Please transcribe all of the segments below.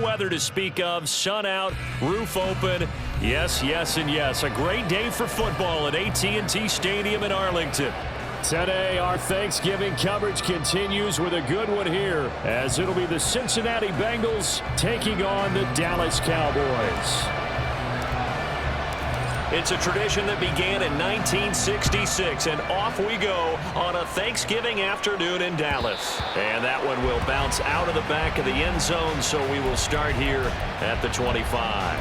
no weather to speak of. Sun out, roof open. Yes, yes, and yes. A great day for football at AT&T Stadium in Arlington. Today, our Thanksgiving coverage continues with a good one here, as it'll be the Cincinnati Bengals taking on the Dallas Cowboys. It's a tradition that began in 1966, and off we go on a Thanksgiving afternoon in Dallas. And that one will bounce out of the back of the end zone, so we will start here at the 25.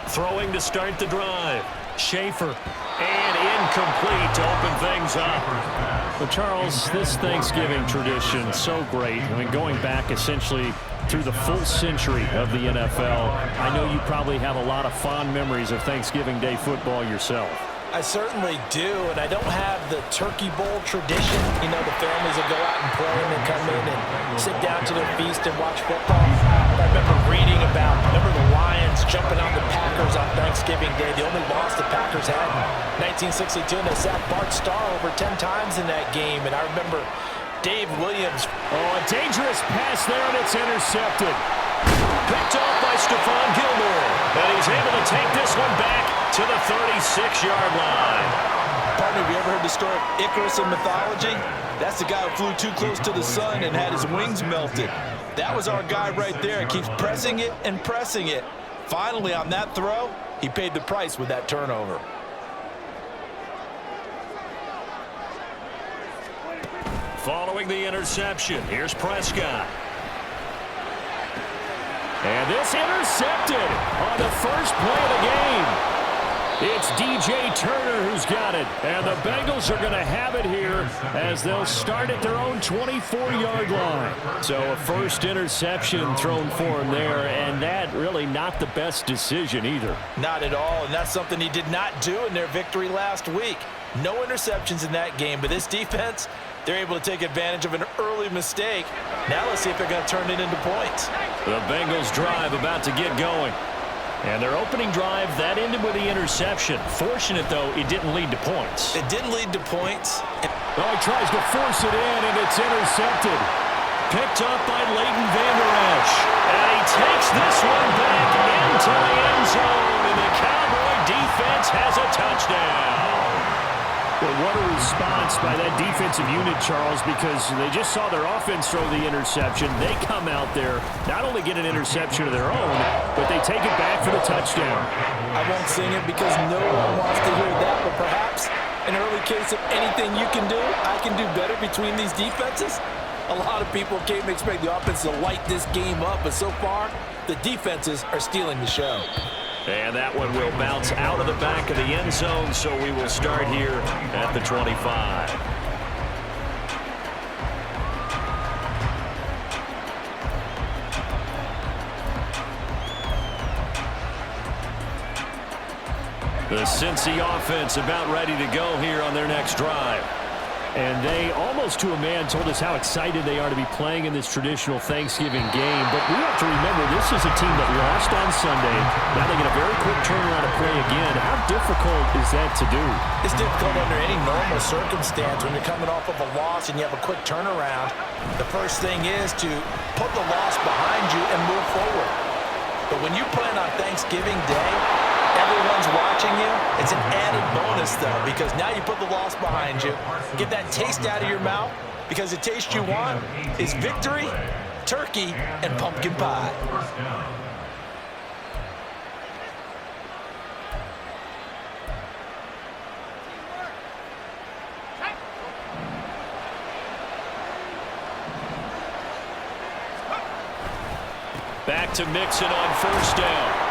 Throwing to start the drive. Schaefer. And incomplete to open things up. Well, Charles, this Thanksgiving tradition, so great. I mean, going back essentially through the full century of the NFL, I know you probably have a lot of fond memories of Thanksgiving Day football yourself. I certainly do, and I don't have the turkey bowl tradition. You know, the families that go out and play and then come in and sit down to their feast and watch football. I remember reading about, the Lions jumping on the Packers on Thanksgiving Day. The only loss the Packers had in 1962, and they sacked Bart Starr over 10 times in that game. And I remember Dave Williams. Oh, a dangerous pass there, and it's intercepted. Picked off by Stephon Gilmore, and he's able to take this one back to the 36-yard line. Partner, have you ever heard the story of Icarus in mythology? That's the guy who flew too close to the sun and had his wings melted. That was our guy right there. Keeps pressing it and pressing it. Finally, on that throw, he paid the price with that turnover. Following the interception, here's Prescott. And this intercepted on the first play of the game. It's DJ Turner who's got it. And the Bengals are going to have it here as they'll start at their own 24-yard line. So a first interception thrown for him there, and that really not the best decision either. Not at all, and that's something he did not do in their victory last week. No interceptions in that game, but this defense, they're able to take advantage of an early mistake. Now let's see if they're going to turn it into points. The Bengals drive about to get going. And their opening drive, that ended with the interception. Fortunate, though, it didn't lead to points. It didn't lead to points. Oh, he tries to force it in, and it's intercepted. Picked up by Leighton Vander Esch. And he takes this one back into the end zone, and the Cowboy defense has a touchdown. Well, what a response by that defensive unit, Charles, because they just saw their offense throw the interception. They come out there, not only get an interception of their own, but they take it back for the touchdown. I won't sing it because no one wants to hear that, but perhaps an early case of anything you can do, I can do better between these defenses. A lot of people came to expect the offense to light this game up, but so far, the defenses are stealing the show. And that one will bounce out of the back of the end zone, so we will start here at the 25. The Cincy offense about ready to go here on their next drive. And they, almost to a man, told us how excited they are to be playing in this traditional Thanksgiving game. But we have to remember, this is a team that lost on Sunday. Now they get a very quick turnaround to play again. How difficult is that to do? It's difficult under any normal circumstance when you're coming off of a loss and you have a quick turnaround. The first thing is to put the loss behind you and move forward. But when you play on Thanksgiving Day, everyone's watching you. It's an added bonus, though, because now you put the loss behind you. Get that taste out of your mouth, because the taste you want is victory, turkey, and pumpkin pie. Back to Mixon on first down.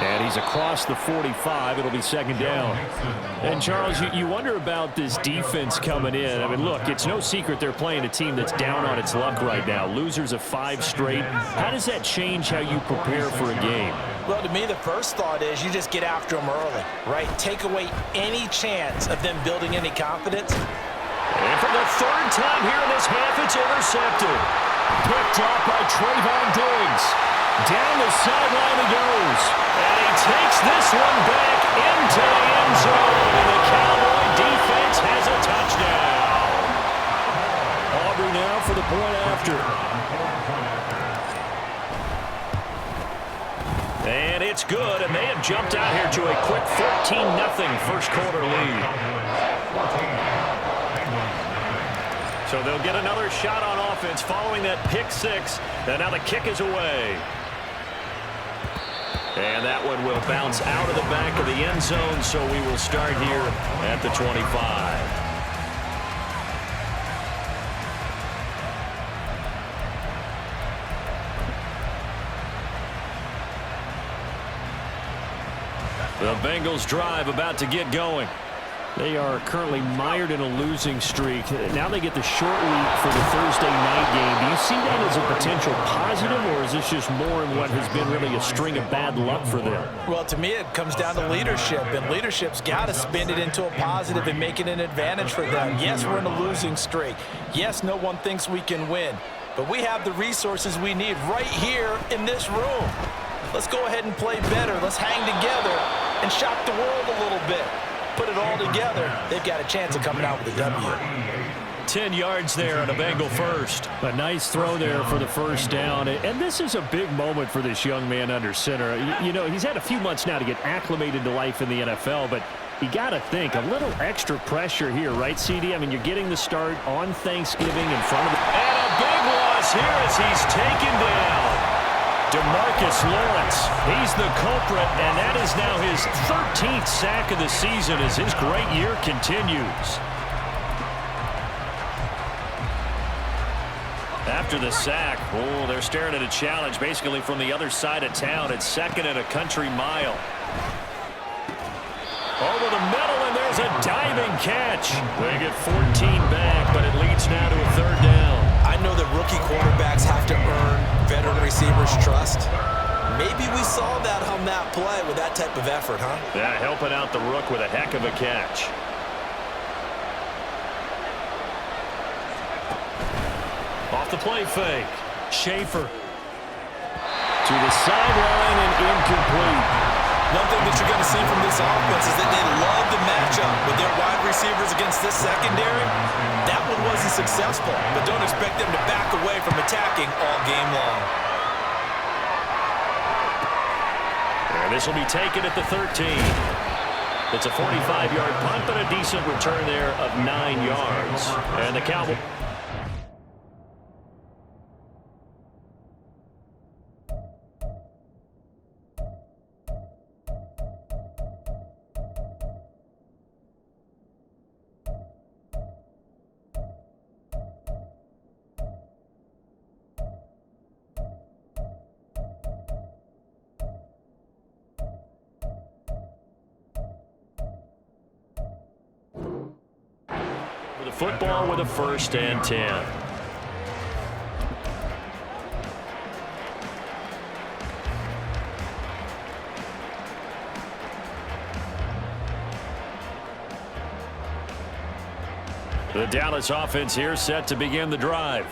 And he's across the 45. It'll be second down. And, Charles, you wonder about this defense coming in. I mean, look, it's no secret they're playing a team that's down on its luck right now. Losers of 5 straight. How does that change how you prepare for a game? Well, to me, the first thought is you just get after them early, right? Take away any chance of them building any confidence. And for the third time here in this half, it's intercepted. Picked up by Trayvon Diggs. Down the sideline he goes. And he takes this one back into the end zone. And the Cowboy defense has a touchdown. Aubrey now for the point after. And it's good, and they have jumped out here to a quick 14-0 first quarter lead. So they'll get another shot on offense following that pick six. And now the kick is away. And that one will bounce out of the back of the end zone, so we will start here at the 25. The Bengals drive about to get going. They are currently mired in a losing streak. Now they get the short week for the Thursday night game. Do you see that as a potential positive, or is this just more in what has been really a string of bad luck for them? Well, to me, it comes down to leadership, and leadership's got to spin it into a positive and make it an advantage for them. Yes, we're in a losing streak. Yes, no one thinks we can win, but we have the resources we need right here in this room. Let's go ahead and play better. Let's hang together and shock the world a little bit. Put it all together, they've got a chance of coming out with a W. 10 yards there on a Bengal first. A nice throw there for the first down. And this is a big moment for this young man under center. You know, he's had a few months now to get acclimated to life in the NFL, but you got to think, a little extra pressure here, right, CD? I mean, you're getting the start on Thanksgiving in front of the... And a big loss here as he's taken down. DeMarcus Lawrence, he's the culprit, and that is now his 13th sack of the season as his great year continues. After the sack, oh, they're staring at a challenge basically from the other side of town. It's second and a country mile. Over the middle, and there's a diving catch. They get 14 back, but it leads now to a third down. I know that rookie quarterbacks have to earn veteran receivers' trust. Maybe we saw that on that play with that type of effort, huh? Yeah, helping out the rook with a heck of a catch. Off the play fake. Schaefer. To the sideline and incomplete. One thing that you're going to see from this offense is that they love the matchup with their wide receivers against this secondary. That one wasn't successful, but don't expect them to back away from attacking all game long. And this will be taken at the 13. It's a 45-yard punt, but a decent return there of 9 yards. And the Cowboys... Football with a 1st and 10. The Dallas offense here set to begin the drive.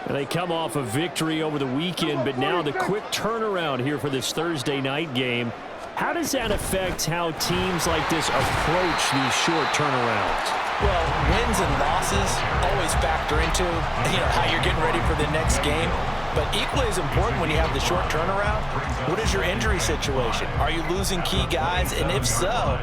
And they come off a victory over the weekend, but now the quick turnaround here for this Thursday night game. How does that affect how teams like this approach these short turnarounds? Well, wins and losses always factor into, how you're getting ready for the next game. But equally as important when you have the short turnaround, what is your injury situation? Are you losing key guys? And if so,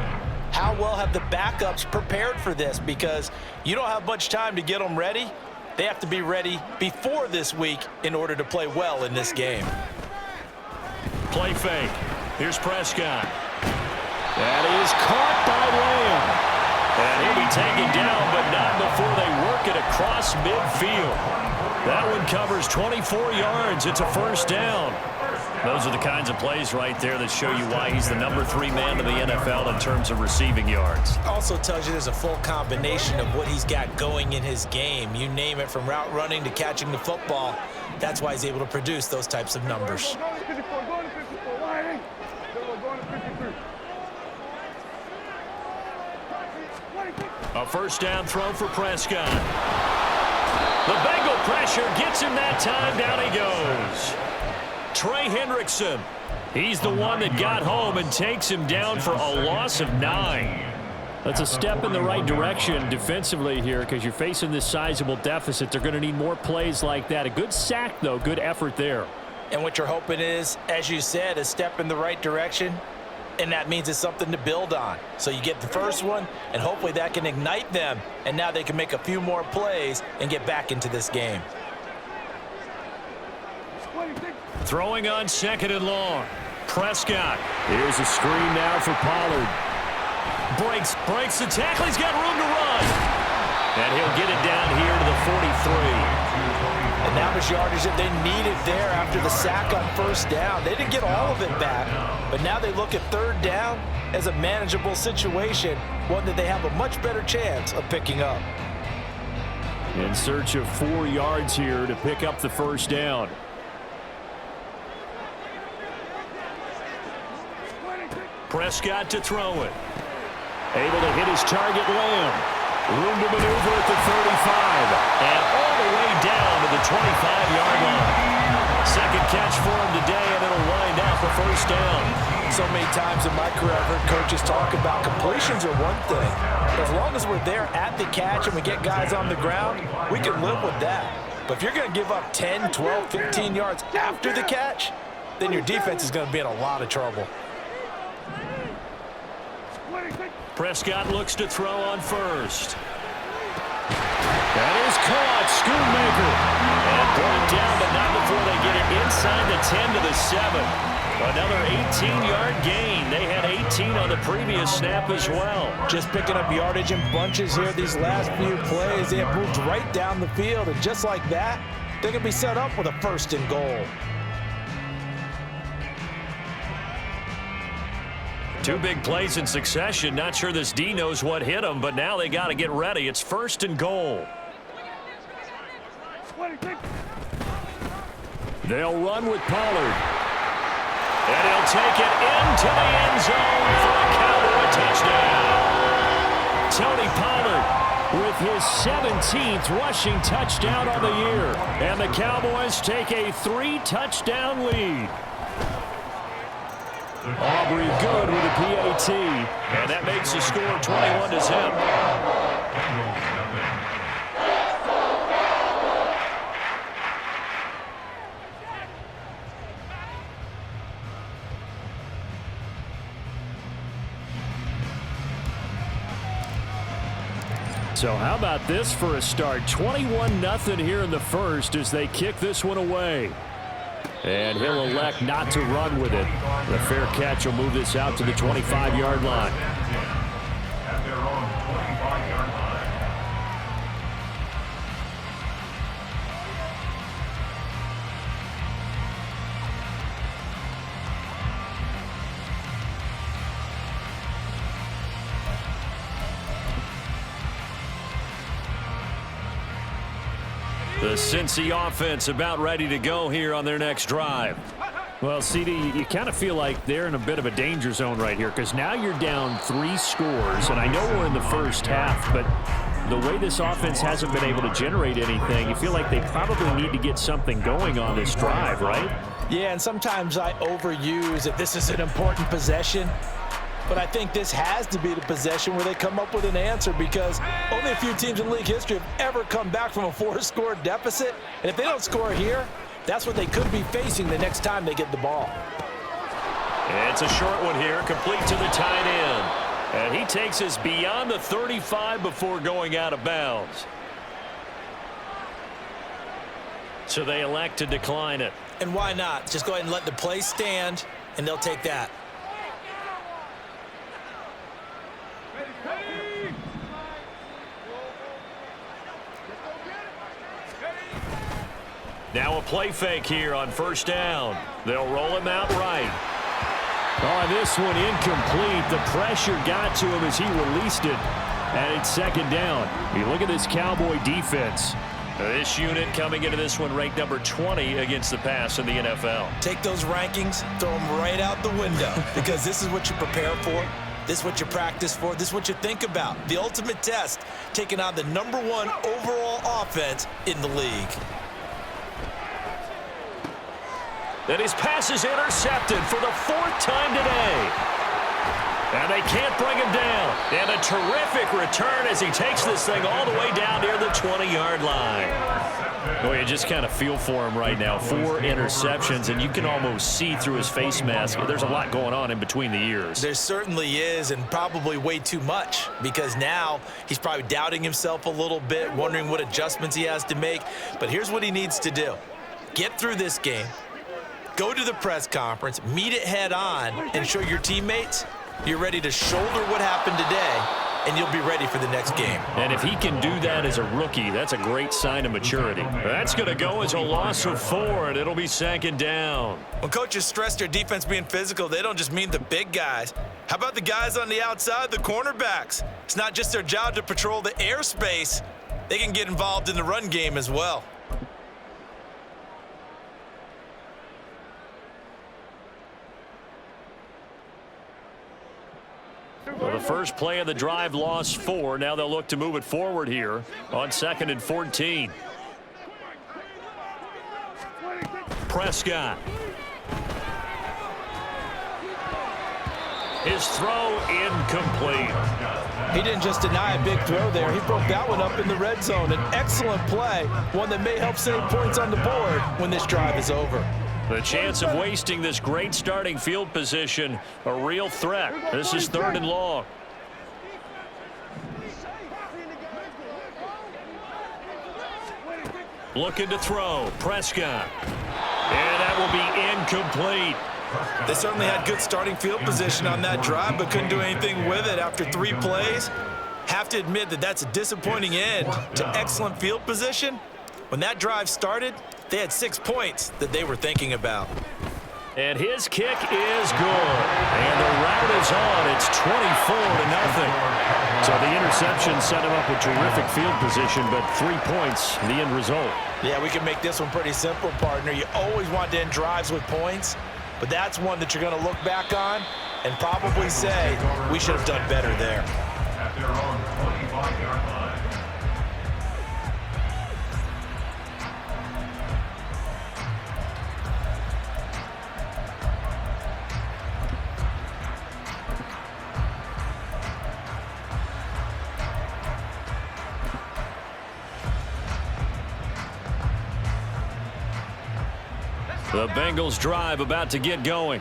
how well have the backups prepared for this? Because you don't have much time to get them ready. They have to be ready before this week in order to play well in this game. Play fake. Here's Prescott. That is caught by Lamb. And he'll be taken down, but not before they work it across midfield. That one covers 24 yards. It's a 1st down. Those are the kinds of plays right there that show you why he's the number 3 man in the NFL in terms of receiving yards. Also tells you there's a full combination of what he's got going in his game. You name it, from route running to catching the football. That's why he's able to produce those types of numbers. A 1st down throw for Prescott. The Bengal pressure gets him that time. Down he goes. Trey Hendrickson. He's the one that got home and takes him down for a loss of 9. That's a step in the right direction defensively here because you're facing this sizable deficit. They're going to need more plays like that. A good sack, though. Good effort there. And what you're hoping is, as you said, a step in the right direction, and that means it's something to build on. So you get the first one, and hopefully that can ignite them, and now they can make a few more plays and get back into this game. Throwing on 2nd and long. Prescott. Here's a screen now for Pollard. Breaks the tackle. He's got room to run. And he'll get it down here to the 43. And that was yardage that they needed there after the sack on 1st down. They didn't get all of it back, but now they look at 3rd down as a manageable situation, one that they have a much better chance of picking up. In search of 4 yards here to pick up the 1st down. Prescott to throw it. Able to hit his target, Lamb. Room to maneuver at the 35. And all the way down to the 25-yard line. 2nd catch for him today, and it'll wind out the 1st down. So many times in my career, I've heard coaches talk about completions are one thing. As long as we're there at the catch and we get guys on the ground, we can live with that. But if you're going to give up 10, 12, 15 yards after the catch, then your defense is going to be in a lot of trouble. Prescott looks to throw on 1st. That is caught. Schoonmaker. And brought down, but not before they get it inside the 10 to the 7. Another 18-yard gain. They had 18 on the previous snap as well. Just picking up yardage in bunches here these last few plays. They have moved right down the field, and just like that, they're going to be set up with a 1st and goal. 2 big plays in succession. Not sure this D knows what hit him, but now they got to get ready. It's 1st and goal. They'll run with Pollard. And he'll take it into the end zone for a Cowboy touchdown. Tony Pollard with his 17th rushing touchdown on the year. And the Cowboys take a 3-touchdown lead. Aubrey good with a PAT. And that makes the score 21-0. So how about this for a start? 21-0 here in the 1st as they kick this one away. And he'll elect not to run with it. The fair catch will move this out to the 25-yard line. The Cincy offense about ready to go here on their next drive. Well, CD, you kind of feel like they're in a bit of a danger zone right here because now you're down 3 scores, and I know we're in the 1st half, but the way this offense hasn't been able to generate anything, you feel like they probably need to get something going on this drive, right? Yeah, and sometimes I overuse that this is an important possession. But I think this has to be the possession where they come up with an answer because only a few teams in league history have ever come back from a 4-score deficit. And if they don't score here, that's what they could be facing the next time they get the ball. It's a short one here, complete to the tight end. And he takes us beyond the 35 before going out of bounds. So they elect to decline it. And why not? Just go ahead and let the play stand, and they'll take that. Now a play fake here on 1st down. They'll roll him out right. Oh, this one incomplete. The pressure got to him as he released it. And it's 2nd down. You look at this Cowboy defense. This unit coming into this one ranked number 20 against the pass in the NFL. Take those rankings, throw them right out the window because this is what you prepare for. This is what you practice for. This is what you think about. The ultimate test, taking on the #1 overall offense in the league. And his pass is intercepted for the 4th time today. And they can't bring him down. And a terrific return as he takes this thing all the way down near the 20-yard line. Boy, you just kind of feel for him right now. 4 interceptions, and you can almost see through his face mask. There's a lot going on in between the ears. There certainly is, and probably way too much, because now he's probably doubting himself a little bit, wondering what adjustments he has to make. But here's what he needs to do. Get through this game, go to the press conference, meet it head on, and show your teammates you're ready to shoulder what happened today, and you'll be ready for the next game. And if he can do that as a rookie, that's a great sign of maturity. That's going to go as a loss of 4, and it'll be 2nd down. When coaches stress their defense being physical, they don't just mean the big guys. How about the guys on the outside, the cornerbacks? It's not just their job to patrol the airspace. They can get involved in the run game as well. Well, the first play of the drive lost 4. Now they'll look to move it forward here on 2nd and 14. Prescott. His throw incomplete. He didn't just deny a big throw there. He broke that one up in the red zone. An excellent play, one that may help save points on the board when this drive is over. The chance of wasting this great starting field position, a real threat. This is 3rd and long. Looking to throw. Prescott. And that will be incomplete. They certainly had good starting field position on that drive, but couldn't do anything with it after 3 plays. Have to admit that that's a disappointing end to excellent field position. When that drive started, they had 6 points that they were thinking about. And his kick is good. And the route is on. It's 24-0. So the interception set him up with terrific field position, but 3 points, the end result. Yeah, we can make this one pretty simple, partner. You always want to end drives with points, but that's one that you're going to look back on and probably say, we should have done better there. At their own 25-yard line. The Bengals drive about to get going.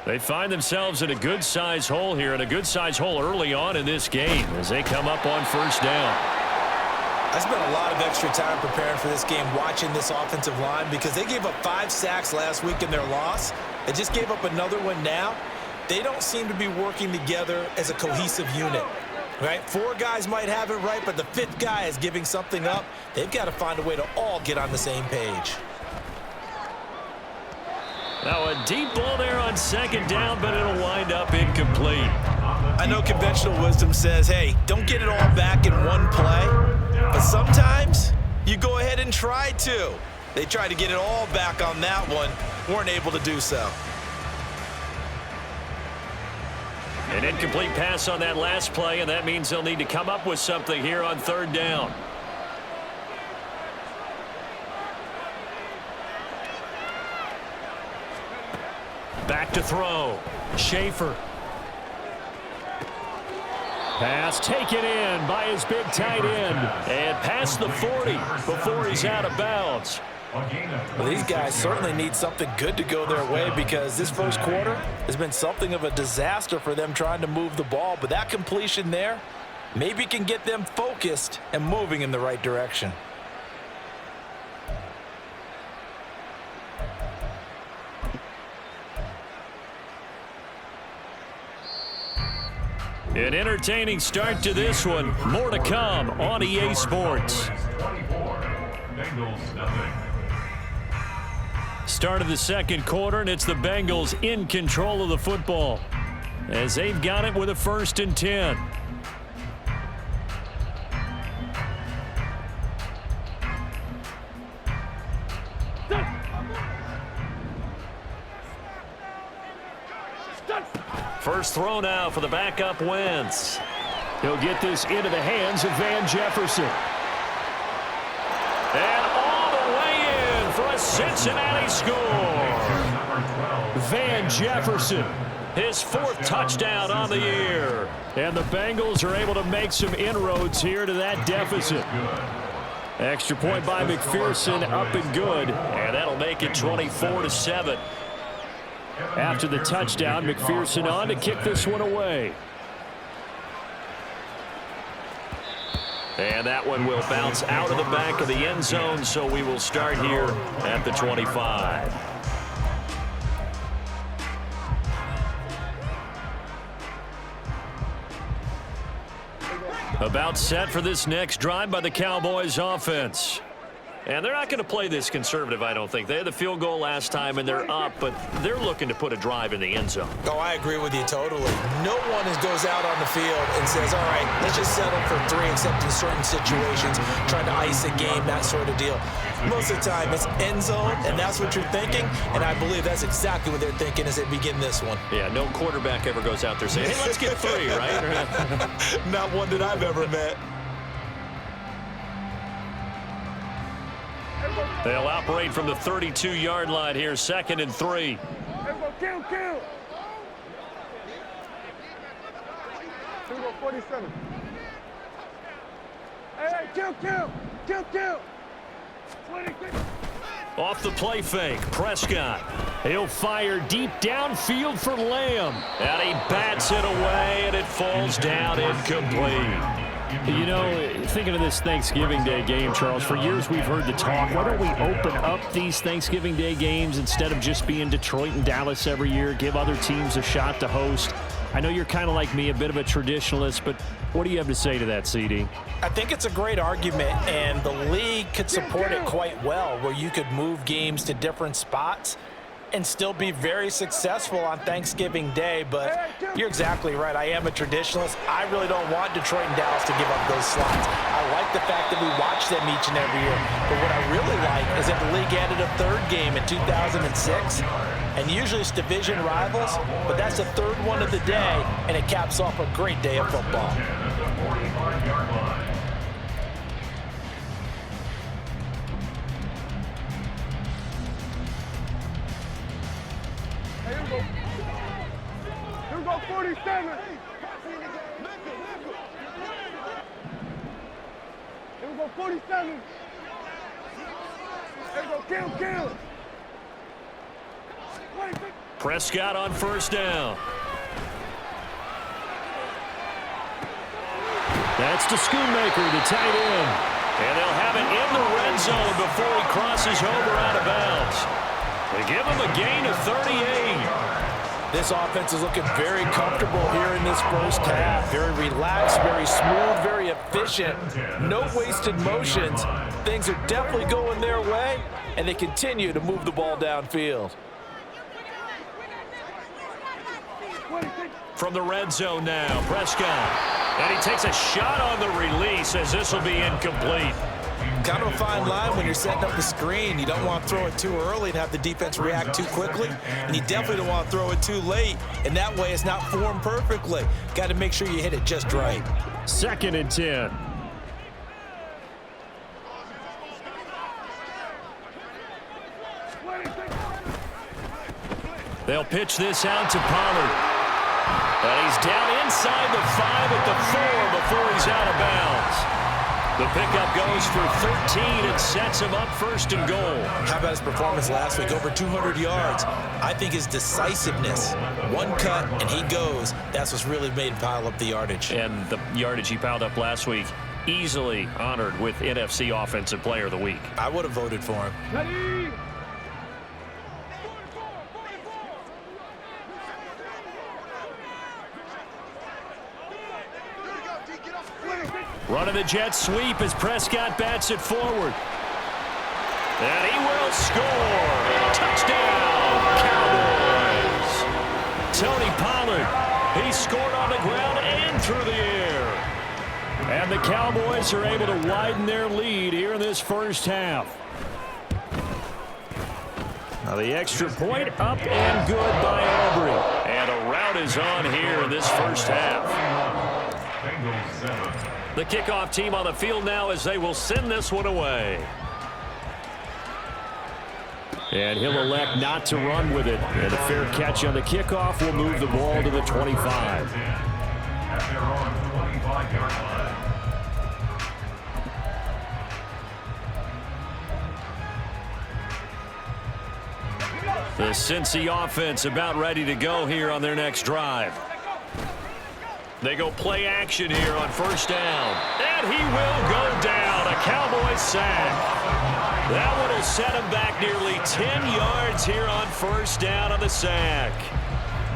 They find themselves in a good-sized hole here, and a good-sized hole early on in this game as they come up on 1st down. I spent a lot of extra time preparing for this game watching this offensive line because they gave up 5 sacks last week in their loss. They just gave up another one now. They don't seem to be working together as a cohesive unit. Right? 4 guys might have it right, but the 5th guy is giving something up. They've got to find a way to all get on the same page. Now a deep ball there on 2nd down, but it'll wind up incomplete. I know conventional wisdom says, hey, don't get it all back in one play. But sometimes you go ahead and try to. They tried to get it all back on that one. Weren't able to do so. An incomplete pass on that last play, and that means they'll need to come up with something here on 3rd down. Back to throw. Schaefer. Pass taken in by his big tight end. And past the 40 before he's out of bounds. Well, these guys certainly need something good to go their way because this first quarter has been something of a disaster for them trying to move the ball. But that completion there maybe can get them focused and moving in the right direction. An entertaining start to this one. More to come on EA Sports. 24, Bengals nothing. Start of the 2nd quarter, and it's the Bengals in control of the football as they've got it with a 1st and 10. First throw now for the backup Wentz. He'll get this into the hands of Van Jefferson. And all the way in for a Cincinnati score. Van Jefferson, his 4th touchdown on the year. And the Bengals are able to make some inroads here to that deficit. Extra point by McPherson, up and good. And that'll make it 24-7. After the touchdown, McPherson on to kick this one away. And that one will bounce out of the back of the end zone, so we will start here at the 25. About set for this next drive by the Cowboys offense. And they're not going to play this conservative, I don't think. They had the field goal last time, and they're up, but they're looking to put a drive in the end zone. Oh, I agree with you totally. No one goes out on the field and says, all right, let's just settle for 3, except in certain situations, trying to ice a game, that sort of deal. Most of the time, it's end zone, and that's what you're thinking, and I believe that's exactly what they're thinking as they begin this one. Yeah, no quarterback ever goes out there saying, hey, let's get 3, right? Not one that I've ever met. They'll operate from the 32-yard line here, 2nd and 3. Kill. Here we go, 47. Hey, kill. 26. Off the play fake, Prescott. He'll fire deep downfield for Lamb. And he bats it away, and it falls down incomplete. You know, thinking of this Thanksgiving Day game, Charles, for years we've heard the talk, why don't we open up these Thanksgiving Day games instead of just being Detroit and Dallas every year, give other teams a shot to host? I know you're kind of like me, a bit of a traditionalist, but what do you have to say to that, CD? I think it's a great argument, and the league could support it quite well, where you could move games to different spots and still be very successful on Thanksgiving Day. But you're exactly right. I am a traditionalist. I really don't want Detroit and Dallas to give up those slots. I like the fact that we watch them each and every year. But what I really like is that the league added a 3rd game in 2006. And usually it's division rivals, but that's the 3rd one of the day, and it caps off a great day of football. Here we go, 47. Here we go, 47. Here we go, kill. Prescott on 1st down. That's to Schoonmaker, the tight end. And they'll have it in the red zone before he crosses over out of bounds. They give him a gain of 38. This offense is looking very comfortable here in this first half. Very relaxed, very smooth, very efficient. No wasted motions. Things are definitely going their way, and they continue to move the ball downfield. From the red zone now, Prescott. And he takes a shot on the release as this will be incomplete. Kind of a fine line when you're setting up the screen. You don't want to throw it too early and have the defense react too quickly. And you definitely don't want to throw it too late. And that way it's not formed perfectly. Got to make sure you hit it just right. 2nd and 10. They'll pitch this out to Pollard. And he's down inside the 5 at the 4 before he's out of bounds. The pickup goes for 13 and sets him up 1st and goal. How about his performance last week? Over 200 yards. I think his decisiveness, one cut and he goes, that's what's really made him pile up the yardage. And the yardage he piled up last week, easily honored with NFC Offensive Player of the Week. I would have voted for him. Ready? Running the jet sweep as Prescott bats it forward. And he will score. Touchdown, Cowboys. Tony Pollard, he scored on the ground and through the air. And the Cowboys are able to widen their lead here in this first half. Now the extra point up and good by Aubrey. And a rout is on here in this first half. Bengals 7. The kickoff team on the field now as they will send this one away. And he'll elect not to run with it. And a fair catch on the kickoff will move the ball to the 25. At their own 25-yard line. The Cincy offense about ready to go here on their next drive. They go play action here on first down. And he will go down. A Cowboys sack. That one will set him back nearly 10 yards here on first down on the sack.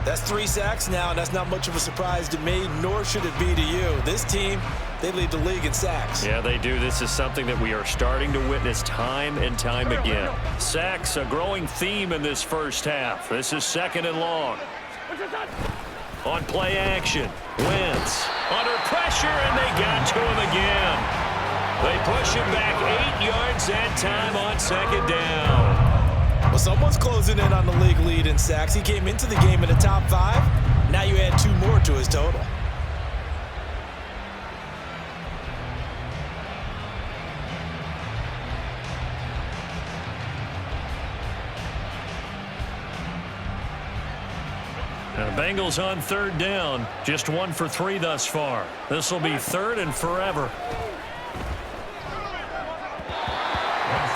That's 3 sacks now, and that's not much of a surprise to me, nor should it be to you. This team, they lead the league in sacks. Yeah, they do. This is something that we are starting to witness time and time again. Sacks, a growing theme in this first half. This is second and long. On play action, Wentz under pressure, and they got to him again. They push him back 8 yards that time on second down. Well, someone's closing in on the league lead in sacks. He came into the game in the top 5. Now you add 2 more to his total. Now the Bengals on third down. Just 1 for 3 thus far. This will be third and forever.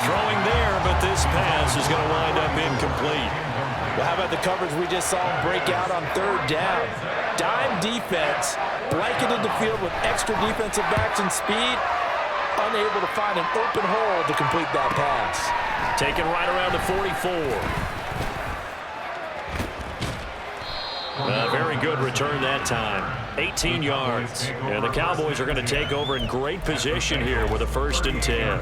Throwing there, but this pass is going to wind up incomplete. Well, how about the coverage we just saw him break out on third down? Dime defense, blanketed the field with extra defensive backs and speed, unable to find an open hole to complete that pass. Taken right around the 44. Very good return that time. 18 yards. And the Cowboys are going to take over in great position here with a 1st and 10.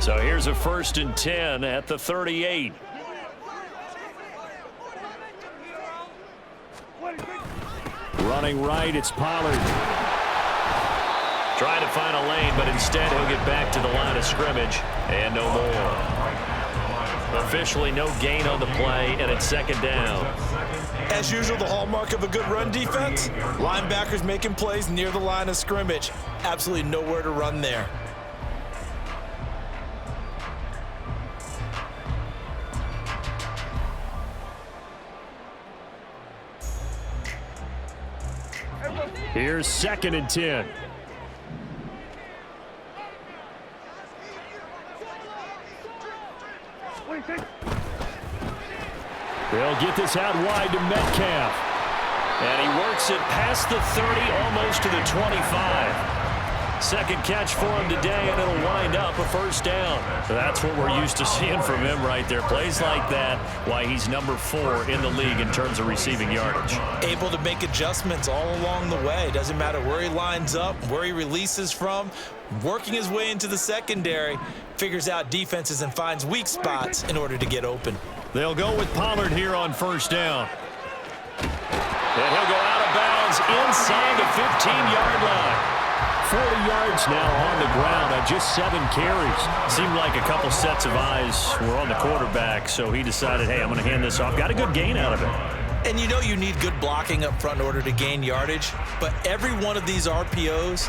So here's a 1st and 10 at the 38. Running right, it's Pollard. Trying to find a lane, but instead he'll get back to the line of scrimmage and no more. Officially no gain on the play, and it's second down. As usual, the hallmark of a good run defense, linebackers making plays near the line of scrimmage. Absolutely nowhere to run there. Here's 2nd and 10. They'll get this out wide to Metcalf. And he works it past the 30, almost to the 25. Second catch for him today, and it'll wind up a 1st down. So that's what we're used to seeing from him right there. Plays like that, why he's number 4 in the league in terms of receiving yardage. Able to make adjustments all along the way. Doesn't matter where he lines up, where he releases from. Working his way into the secondary, figures out defenses and finds weak spots in order to get open. They'll go with Pollard here on 1st down. And he'll go out of bounds inside the 15-yard line. 40 yards now on the ground on just 7 carries. Seemed like a couple sets of eyes were on the quarterback, so he decided, hey, I'm going to hand this off. Got a good gain out of it. And you know you need good blocking up front in order to gain yardage, but every one of these RPOs,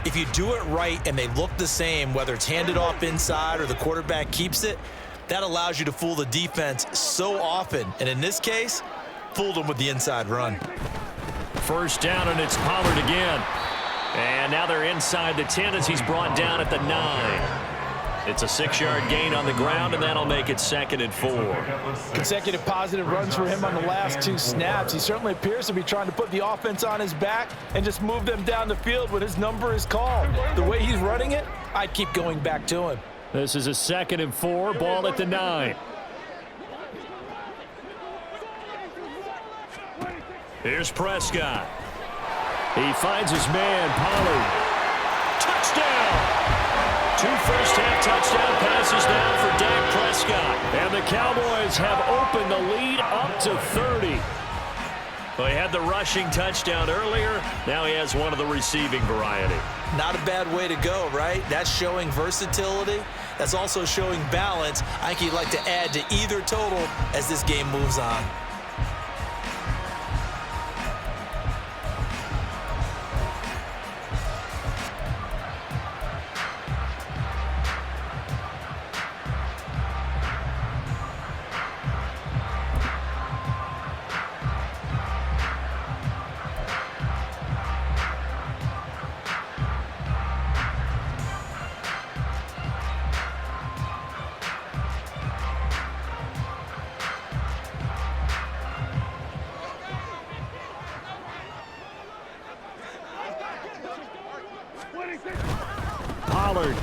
if you do it right and they look the same, whether it's handed off inside or the quarterback keeps it, that allows you to fool the defense so often. And in this case, fooled them with the inside run. 1st down, and it's Pollard again. And now they're inside the 10 as he's brought down at the 9. It's a 6-yard gain on the ground, and that'll make it 2nd and 4. Consecutive positive runs for him on the last 2 snaps. He certainly appears to be trying to put the offense on his back and just move them down the field when his number is called. The way he's running it, I'd keep going back to him. This is a 2nd and 4, ball at the 9. Here's Prescott. He finds his man, Pollard. Touchdown! 2 first-half touchdown passes now for Dak Prescott. And the Cowboys have opened the lead up to 30. Well, he had the rushing touchdown earlier. Now he has one of the receiving variety. Not a bad way to go, right? That's showing versatility. That's also showing balance. I think he'd like to add to either total as this game moves on. Pollard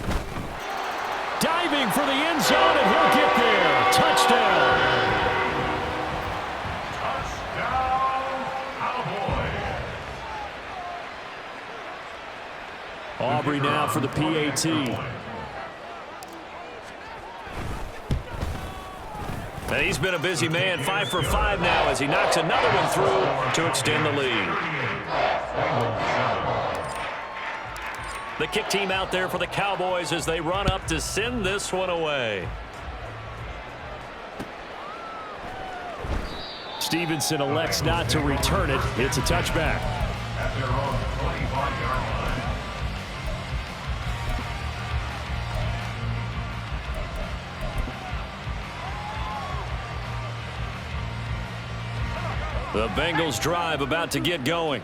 diving for the end zone, and he'll get there. Touchdown. Touchdown, Cowboys. Aubrey now for the PAT. And he's been a busy man, 5 for 5 now as he knocks another one through to extend the lead. The kick team out there for the Cowboys as they run up to send this one away. Stevenson elects not to return it. It's a touchback. At their own 25-yard line. The Bengals drive about to get going.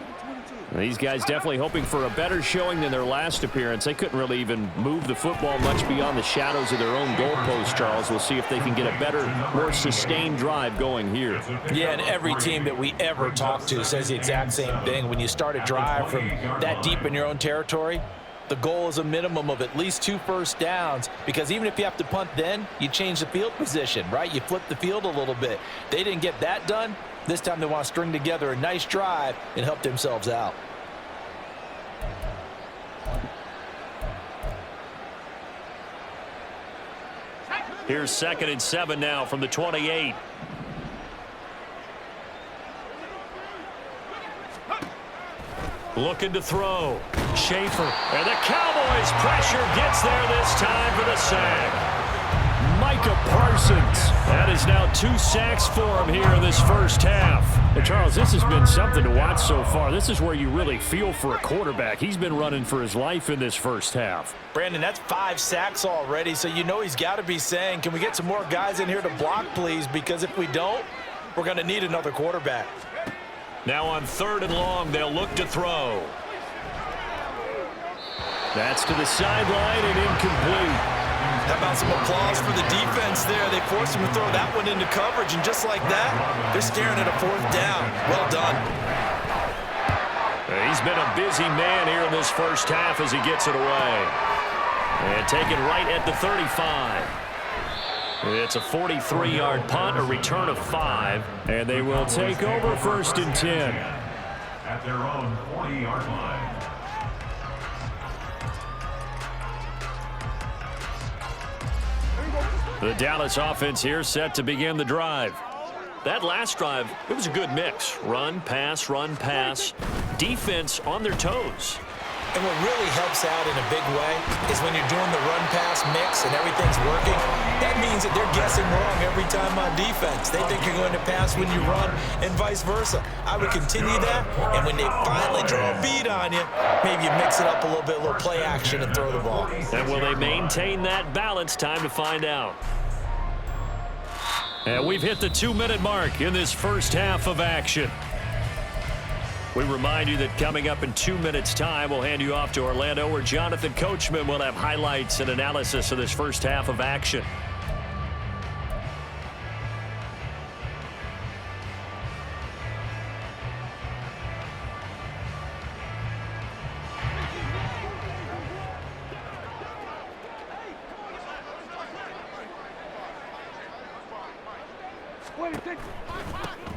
These guys definitely hoping for a better showing than their last appearance. They couldn't really even move the football much beyond the shadows of their own goalpost, Charles. We'll see if they can get a better, more sustained drive going here. Yeah, and every team that we ever talk to says the exact same thing. When you start a drive from that deep in your own territory, the goal is a minimum of at least 2 first downs, because even if you have to punt then, you change the field position, right? You flip the field a little bit. They didn't get that done. This time they want to string together a nice drive and help themselves out. Here's 2nd and 7 now from the 28. Looking to throw. Schaefer. And the Cowboys pressure gets there this time for the sack. Micah Parsons. That is now 2 sacks for him here in this first half. Well, Charles, this has been something to watch so far. This is where you really feel for a quarterback. He's been running for his life in this first half. Brandon, that's 5 sacks already, so you know he's got to be saying, can we get some more guys in here to block, please? Because if we don't, we're going to need another quarterback. Now on 3rd and long, they'll look to throw. That's to the sideline and incomplete. How about some applause for the defense there? They forced him to throw that one into coverage, and just like that, they're staring at a 4th down. Well done. He's been a busy man here in this first half as he gets it away. And taken right at the 35. It's a 43-yard punt, a return of 5, and they will take over 1st and 10. At their own 40-yard line. The Dallas offense here set to begin the drive. That last drive, it was a good mix. Run, pass, defense on their toes. And what really helps out in a big way is when you're doing the run-pass mix and everything's working, that means that they're guessing wrong every time on defense. They think you're going to pass when you run and vice versa. I would continue that, and when they finally draw a bead on you, maybe you mix it up a little bit, a little play action and throw the ball. And will they maintain that balance? Time to find out. And we've hit the 2-minute mark in this first half of action. We remind you that coming up in 2 minutes' time, we'll hand you off to Orlando, where Jonathan Coachman will have highlights and analysis of this first half of action.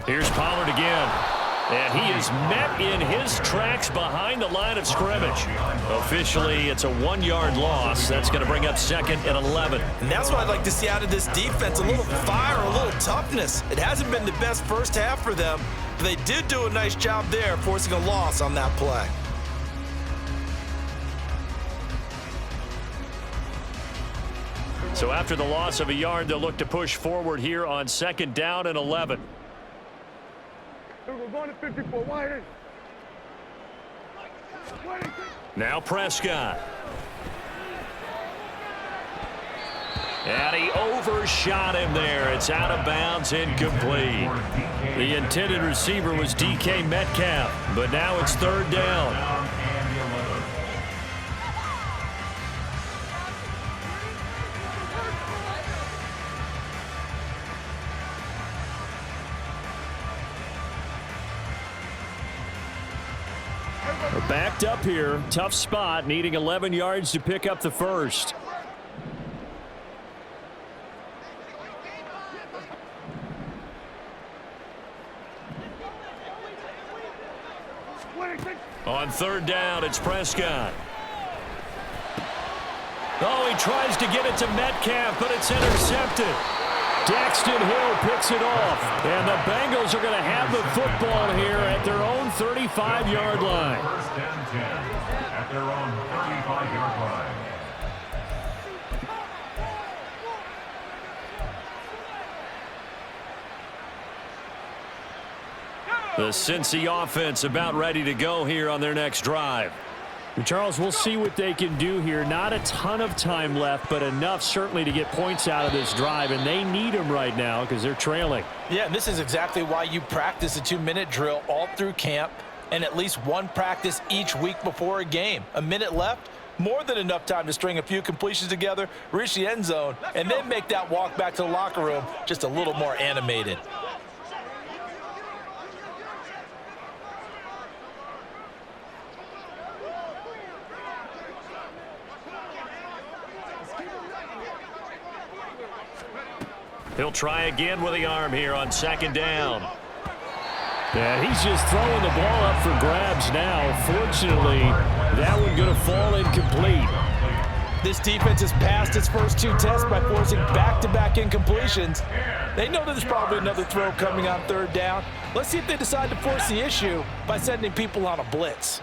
Here's Pollard again. And he is met in his tracks behind the line of scrimmage. Officially, it's a 1-yard loss. That's going to bring up 2nd and 11. And that's what I'd like to see out of this defense, a little fire, a little toughness. It hasn't been the best first half for them, They did do a nice job there, forcing a loss on that play. So after the loss of a yard, they'll look to push forward here on 2nd down and 11. Here we go, going to 54, wide in. Now Prescott. And he overshot him there. It's out of bounds, incomplete. The intended receiver was DK Metcalf, but now it's 3rd down. We're backed up here. Tough spot, needing 11 yards to pick up the first. On 3rd down, it's Prescott. Oh, he tries to get it to Metcalf, but it's intercepted. Daxton Hill picks it off, and the Bengals are going to have the football here at their own 35-yard line. 1st and 10 at their own 35-yard line. The Cincy offense about ready to go here on their next drive. And Charles, we'll see what they can do here. Not a ton of time left, but enough certainly to get points out of this drive, and they need them right now because they're trailing. Yeah, and this is exactly why you practice a 2-minute drill all through camp and at least one practice each week before a game. A minute left, more than enough time to string a few completions together, reach the end zone, and then make that walk back to the locker room just a little more animated. He'll try again with the arm here on 2nd down. Yeah, he's just throwing the ball up for grabs now. Fortunately, that one going to fall incomplete. This defense has passed its first 2 tests by forcing back-to-back incompletions. They know there's probably another throw coming on 3rd down. Let's see if they decide to force the issue by sending people on a blitz.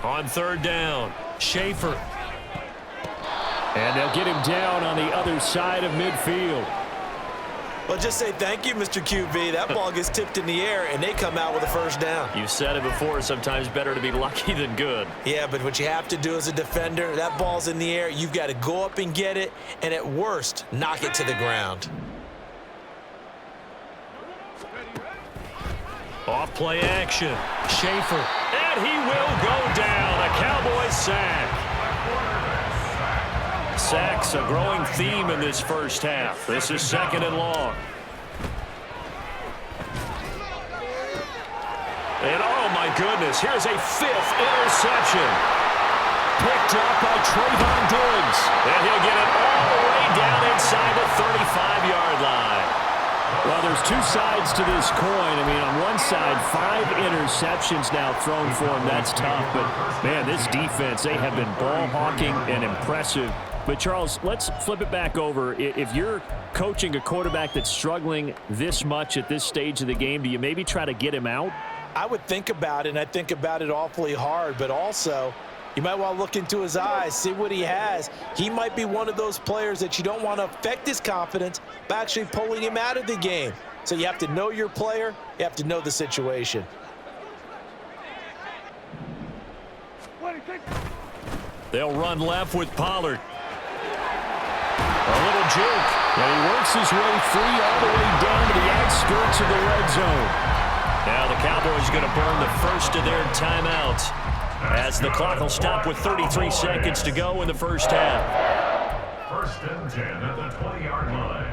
On 3rd down, Schaefer. And they'll get him down on the other side of midfield. Well, just say thank you, Mr. QB. That ball gets tipped in the air, and they come out with a 1st down. You've said it before, sometimes better to be lucky than good. Yeah, but what you have to do as a defender, that ball's in the air, you've got to go up and get it, and at worst, knock it to the ground. Off play action, Schaefer. And he will go down. A Cowboys sack. Sacks a growing theme in this first half. This is 2nd and long. And oh my goodness, here's a 5th interception. Picked up by Trayvon Diggs. And he'll get it all the way down inside the 35-yard line. Well, there's 2 sides to this coin. I mean, on one side, 5 interceptions now thrown for him. That's tough. But, man, this defense, they have been ball hawking and impressive. But, Charles, let's flip it back over. If you're coaching a quarterback that's struggling this much at this stage of the game, do you maybe try to get him out? I would think about it, and I think about it awfully hard. But also, you might want to look into his eyes, see what he has. He might be one of those players that you don't want to affect his confidence by actually pulling him out of the game. So you have to know your player. You have to know the situation. They'll run left with Pollard. A little juke, and he works his way free all the way down to the outskirts of the red zone. Now the Cowboys going to burn the first of their timeouts as the clock will stop with 33 seconds to go in the first half. 1st and 10 at the 20-yard line.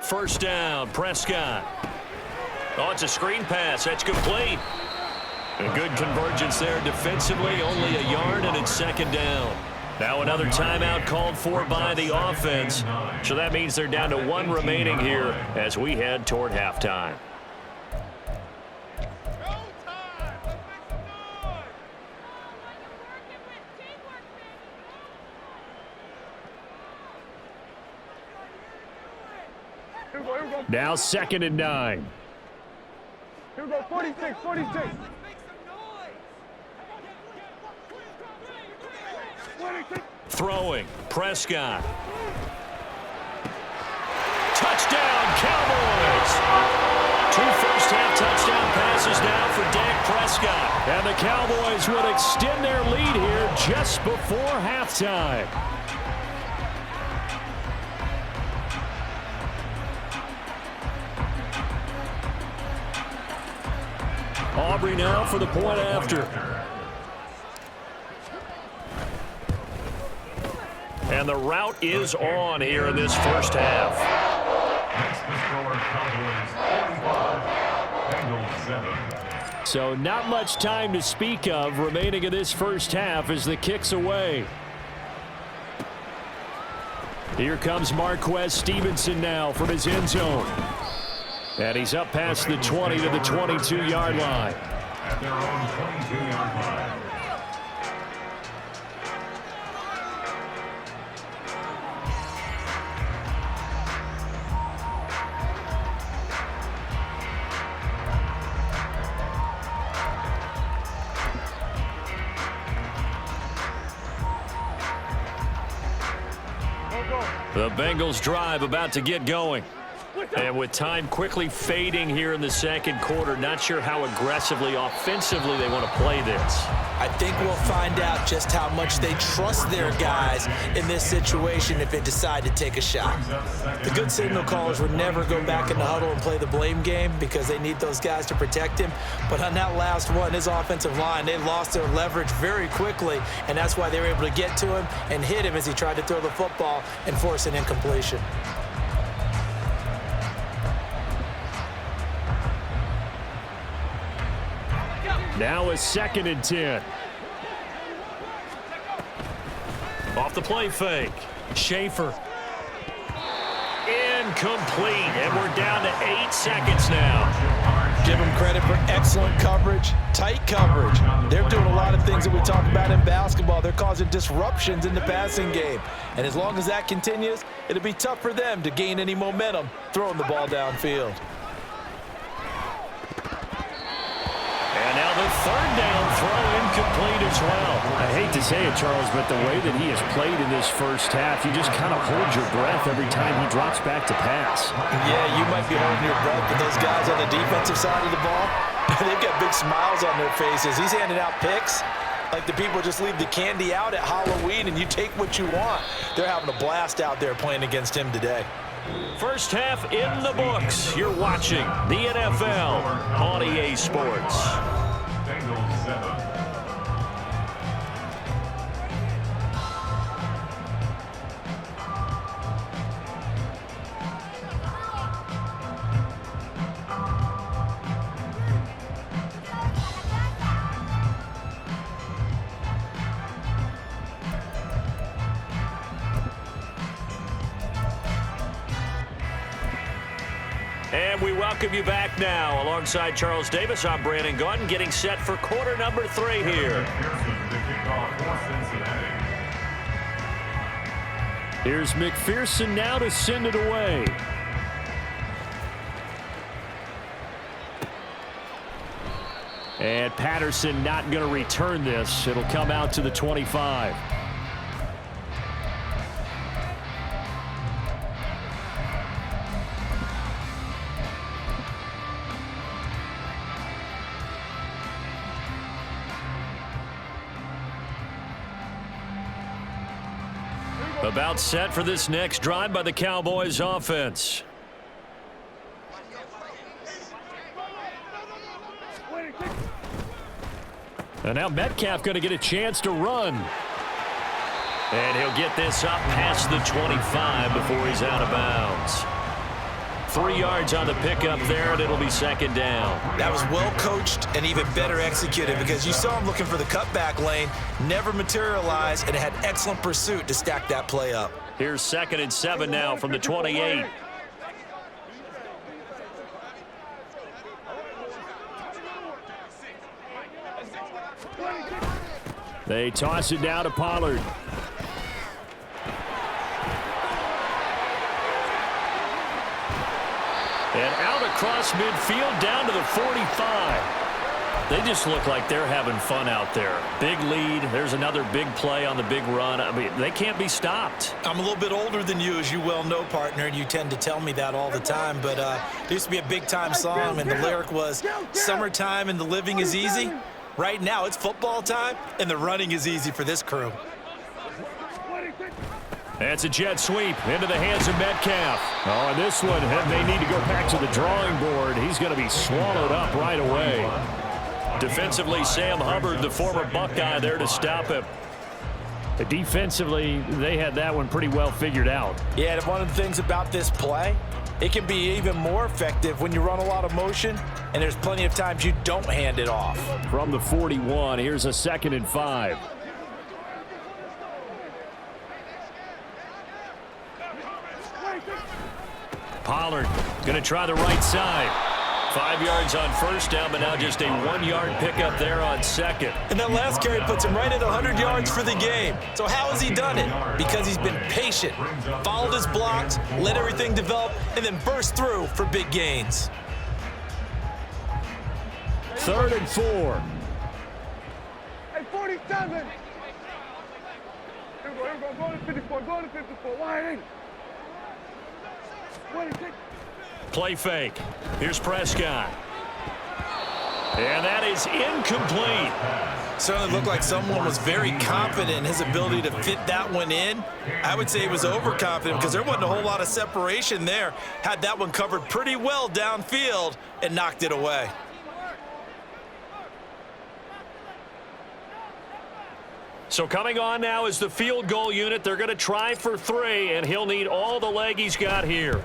First down, Prescott. Oh, it's a screen pass. That's complete. A good convergence there defensively, only a yard, and it's second down. Now another timeout called for by the offense. So that means they're down to one remaining here as we head toward halftime. Now 2nd and 9. Here we go, 46, 46. Throwing, Prescott. Touchdown, Cowboys! 2 first-half touchdown passes now for Dak Prescott. And the Cowboys would extend their lead here just before halftime. Aubrey now for the point after. And the route is on here in this first half. Next, the score, Cowboys 45, Bengals 7. So not much time to speak of remaining in this first half as the kick's away. Here comes Marquez Stevenson now from his end zone. And he's up past the 20 to the 22-yard line. At their own 22-yard line. The Bengals drive about to get going. And with time quickly fading here in the second quarter, not sure how aggressively, offensively they want to play this. I think we'll find out just how much they trust their guys in this situation if they decide to take a shot. The good signal callers would never go back in the huddle and play the blame game because they need those guys to protect him. But on that last one, his offensive line, they lost their leverage very quickly, and that's why they were able to get to him and hit him as he tried to throw the football and force an incompletion. Now a 2nd and 10. Off the play fake. Schaefer. Incomplete. And we're down to 8 seconds now. Give them credit for excellent coverage, tight coverage. They're doing a lot of things that we talk about in basketball. They're causing disruptions in the passing game. And as long as that continues, it'll be tough for them to gain any momentum throwing the ball downfield. And now the 3rd down throw incomplete as well. I hate to say it, Charles, but the way that he has played in this first half, you just kind of hold your breath every time he drops back to pass. Yeah, you might be holding your breath, but those guys on the defensive side of the ball, they've got big smiles on their faces. He's handing out picks like the people just leave the candy out at Halloween and you take what you want. They're having a blast out there playing against him today. First half in the books. You're watching the NFL on EA Sports. Bengals 7. And we welcome you back now. Alongside Charles Davis, I'm Brandon Gaudin, getting set for quarter number 3 here. Here's McPherson now to send it away. And Patterson not going to return this. It'll come out to the 25. About set for this next drive by the Cowboys offense. And now Metcalf going to get a chance to run. And he'll get this up past the 25 before he's out of bounds. 3 yards on the pickup there, and it'll be second down. That was well coached and even better executed because you saw him looking for the cutback lane, never materialized, and had excellent pursuit to stack that play up. Here's 2nd and 7 now from the 28. They toss it down to Pollard. And out across midfield down to the 45. They just look like they're having fun out there. Big lead. There's another big play on the big run. I mean, they can't be stopped. I'm a little bit older than you, as you well know, partner, and you tend to tell me that all the time. But there used to be a big-time song, and the lyric was, "Summertime and the living is easy." Right now, it's football time, and the running is easy for this crew. That's a jet sweep into the hands of Metcalf. Oh, and this one, they need to go back to the drawing board. He's going to be swallowed up right away. Defensively, Sam Hubbard, the former Buckeye, there to stop him. Defensively, they had that one pretty well figured out. Yeah, and one of the things about this play, it can be even more effective when you run a lot of motion, and there's plenty of times you don't hand it off. From the 41, here's a 2nd and 5. Pollard going to try the right side. 5 yards on first down, but now just a 1-yard pickup there on second. And that last carry puts him right at 100 yards for the game. So how has he done it? Because he's been patient, followed his blocks, let everything develop, and then burst through for big gains. 3rd and 4. Hey, 47. Here we go. Go to 54. Go to 54. Wide in. Play fake. Here's Prescott. And that is incomplete. Certainly looked like someone was very confident in his ability to fit that one in. I would say he was overconfident because there wasn't a whole lot of separation there. Had that one covered pretty well downfield and knocked it away. So coming on now is the field goal unit. They're going to try for 3, and he'll need all the leg he's got here.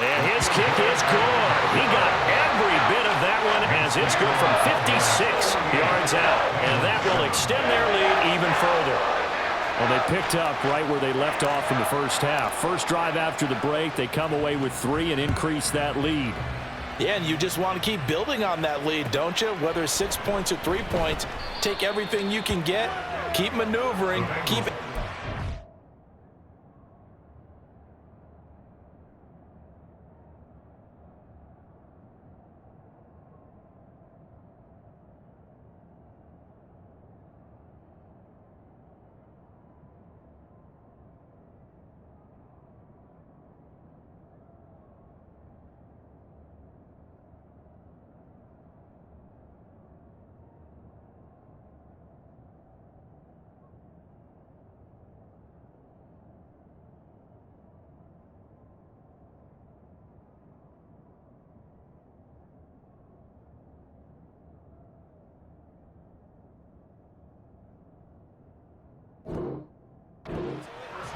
And his kick is good. He got every bit of that one as it's good from 56 yards out. And that will extend their lead even further. Well, they picked up right where they left off in the first half. First drive after the break, they come away with 3 and increase that lead. Yeah, and you just want to keep building on that lead, don't you? Whether it's 6 points or 3 points, take everything you can get, keep maneuvering, keep it.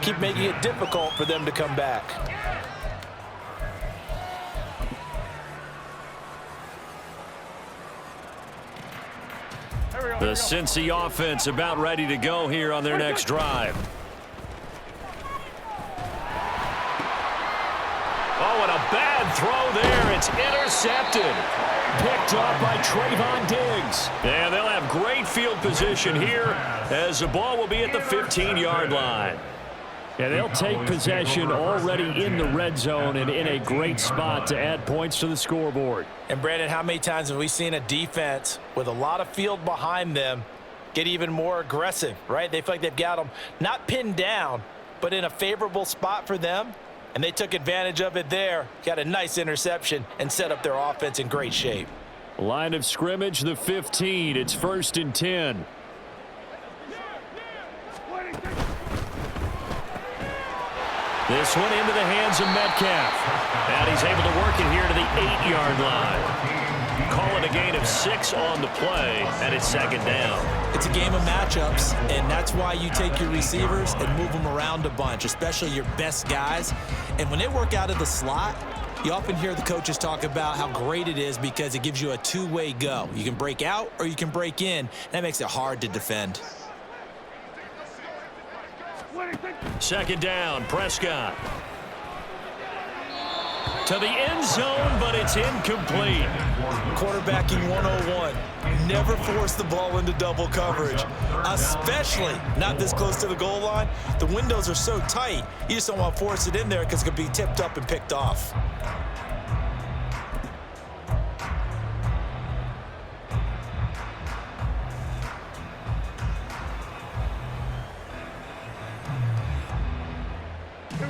Keep making it difficult for them to come back. The Cincy offense about ready to go here on their next drive. Oh, and a bad throw there. It's intercepted. Picked up by Trayvon Diggs. And they'll have great field position here as the ball will be at the 15-yard line. And they'll take possession already in the red zone and in a great spot to add points to the scoreboard. And, Brandon, how many times have we seen a defense with a lot of field behind them get even more aggressive, right? They feel like they've got them not pinned down, but in a favorable spot for them, and they took advantage of it there, got a nice interception, and set up their offense in great shape. Line of scrimmage, the 15. It's 1st and 10. This one into the hands of Metcalf. And he's able to work it here to the 8-yard line. Call it a gain of 6 on the play, and it's second down. It's a game of matchups, and that's why you take your receivers and move them around a bunch, especially your best guys. And when they work out of the slot, you often hear the coaches talk about how great it is because it gives you a two-way go. You can break out or you can break in. That makes it hard to defend. Second down, Prescott. To the end zone, but it's incomplete. Quarterbacking 101. Never force the ball into double coverage, especially not this close to the goal line. The windows are so tight, you just don't want to force it in there because it could be tipped up and picked off.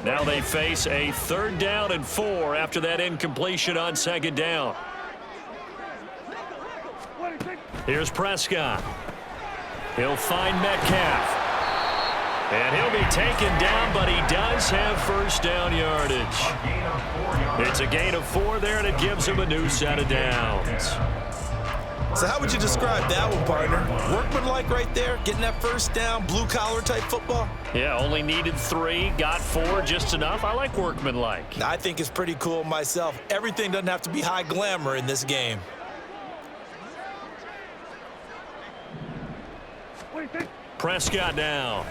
Now they face a 3rd down and 4 after that incompletion on second down. Here's Prescott. He'll find Metcalf. And he'll be taken down, but he does have first down yardage. It's a gain of 4 there, and it gives him a new set of downs. So how would you describe that one, partner? Workmanlike right there, getting that first down, blue-collar type football? Yeah, only needed 3, got 4, just enough. I like workmanlike. I think it's pretty cool myself. Everything doesn't have to be high glamour in this game. Prescott now.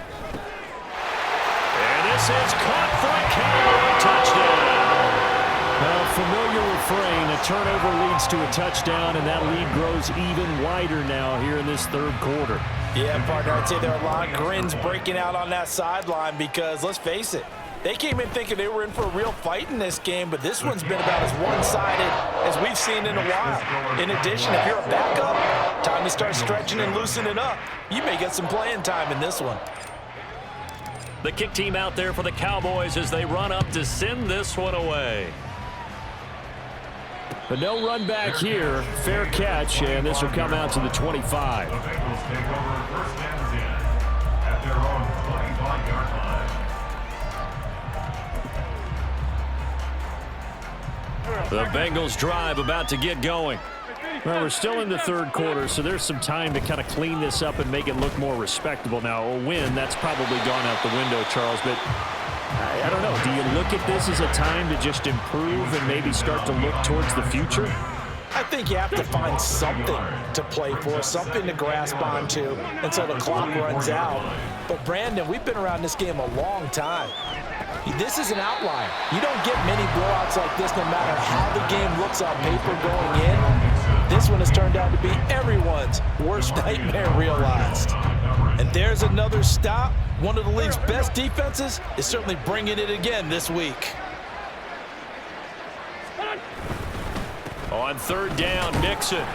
And this is caught for a Cowboy touchdown. Well, familiar refrain, a turnover leads to a touchdown, and that lead grows even wider now here in this 3rd quarter. Yeah, partner, I'd say there are a lot of grins breaking out on that sideline because, let's face it, they came in thinking they were in for a real fight in this game, but this one's been about as one-sided as we've seen in a while. In addition, if you're a backup, time to start stretching and loosening up. You may get some playing time in this one. The kick team out there for the Cowboys as they run up to send this one away. But no run back here. Fair catch, and this will come out to the 25. The Bengals take over 1st and 10 at their own 25-yard line. The Bengals drive about to get going. Well, we're still in the 3rd quarter, so there's some time to kind of clean this up and make it look more respectable. Now, a win, that's probably gone out the window, Charles, but I don't know. Do you look at this as a time to just improve and maybe start to look towards the future? I think you have to find something to play for, something to grasp onto until the clock runs out. But, Brandon, we've been around this game a long time. This is an outlier. You don't get many blowouts like this no matter how the game looks on paper going in. This one has turned out to be everyone's worst nightmare realized. And there's another stop. One of the league's best defenses is certainly bringing it again this week. On 3rd down, Mixon.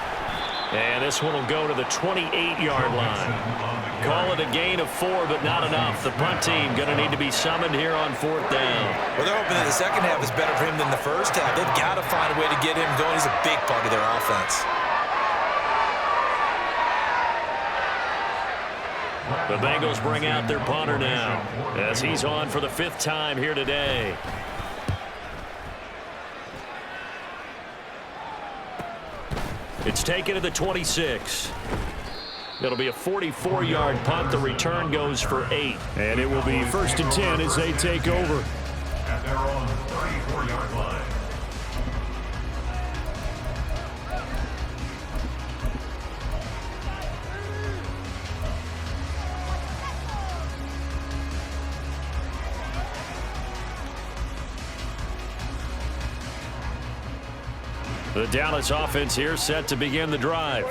And this one will go to the 28-yard line. Call it a gain of 4, but not enough. The punt team going to need to be summoned here on 4th down. Well, they're hoping that the second half is better for him than the first half. They've got to find a way to get him going. He's a big part of their offense. The Bengals bring out their punter now as he's on for the 5th time here today. It's taken to the 26. It'll be a 44-yard punt. The return goes for 8. And it will be 1st and 10 as they take over. At their own 34-yard line. The Dallas offense here set to begin the drive.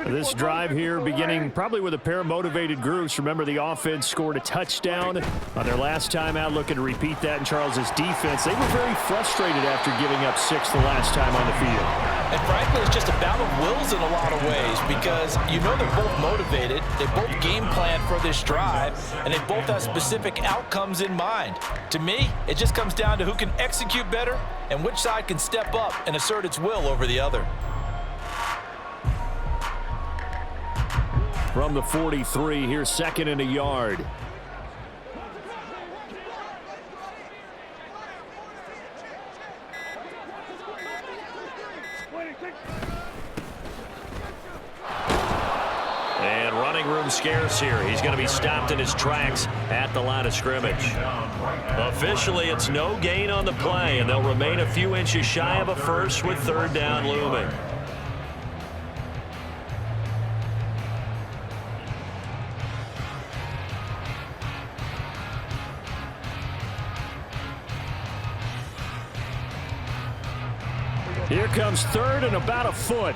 This drive here beginning probably with a pair of motivated groups. Remember, the offense scored a touchdown on their last time out, looking to repeat that in Charles's defense. They were very frustrated after giving up 6 the last time on the field. And frankly, it's just a battle of wills in a lot of ways because you know they're both motivated, they both game plan for this drive, and they both have specific outcomes in mind. To me, it just comes down to who can execute better and which side can step up and assert its will over the other. From the 43, here's 2nd and a yard. room scarce here. He's going to be stopped in his tracks at the line of scrimmage. Officially, it's no gain on the play, and they'll remain a few inches shy of a first with third down looming. Here comes third and about a foot.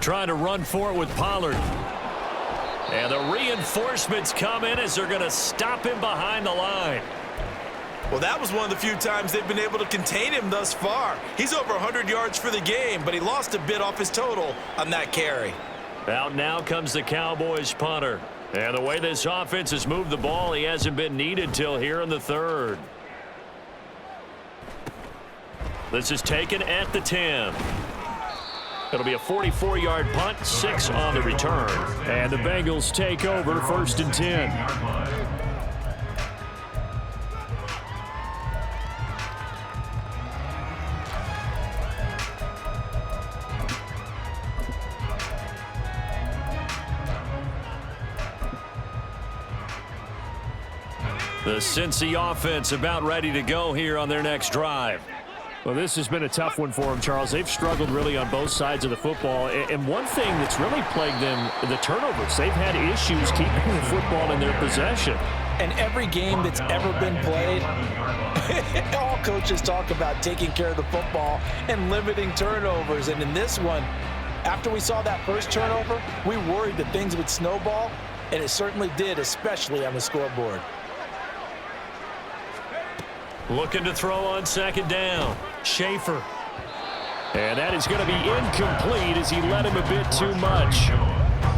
Trying to run for it with Pollard. And the reinforcements come in as they're going to stop him behind the line. Well, that was one of the few times they've been able to contain him thus far. He's over 100 yards for the game, but he lost a bit off his total on that carry. Out now comes the Cowboys punter. And the way this offense has moved the ball, he hasn't been needed till here in the third. This is taken at the 10. It'll be a 44-yard punt, 6 on the return. And the Bengals take over first and 10. The Cincy offense about ready to go here on their next drive. Well, this has been a tough one for them, Charles. They've struggled really on both sides of the football. And one thing that's really plagued them, the turnovers. They've had issues keeping the football in their possession. And every game that's ever been played, all coaches talk about taking care of the football and limiting turnovers. And in this one, after we saw that first turnover, we worried that things would snowball, and it certainly did, especially on the scoreboard. Looking to throw on second down. Schaefer. And that is going to be incomplete as he led him a bit too much.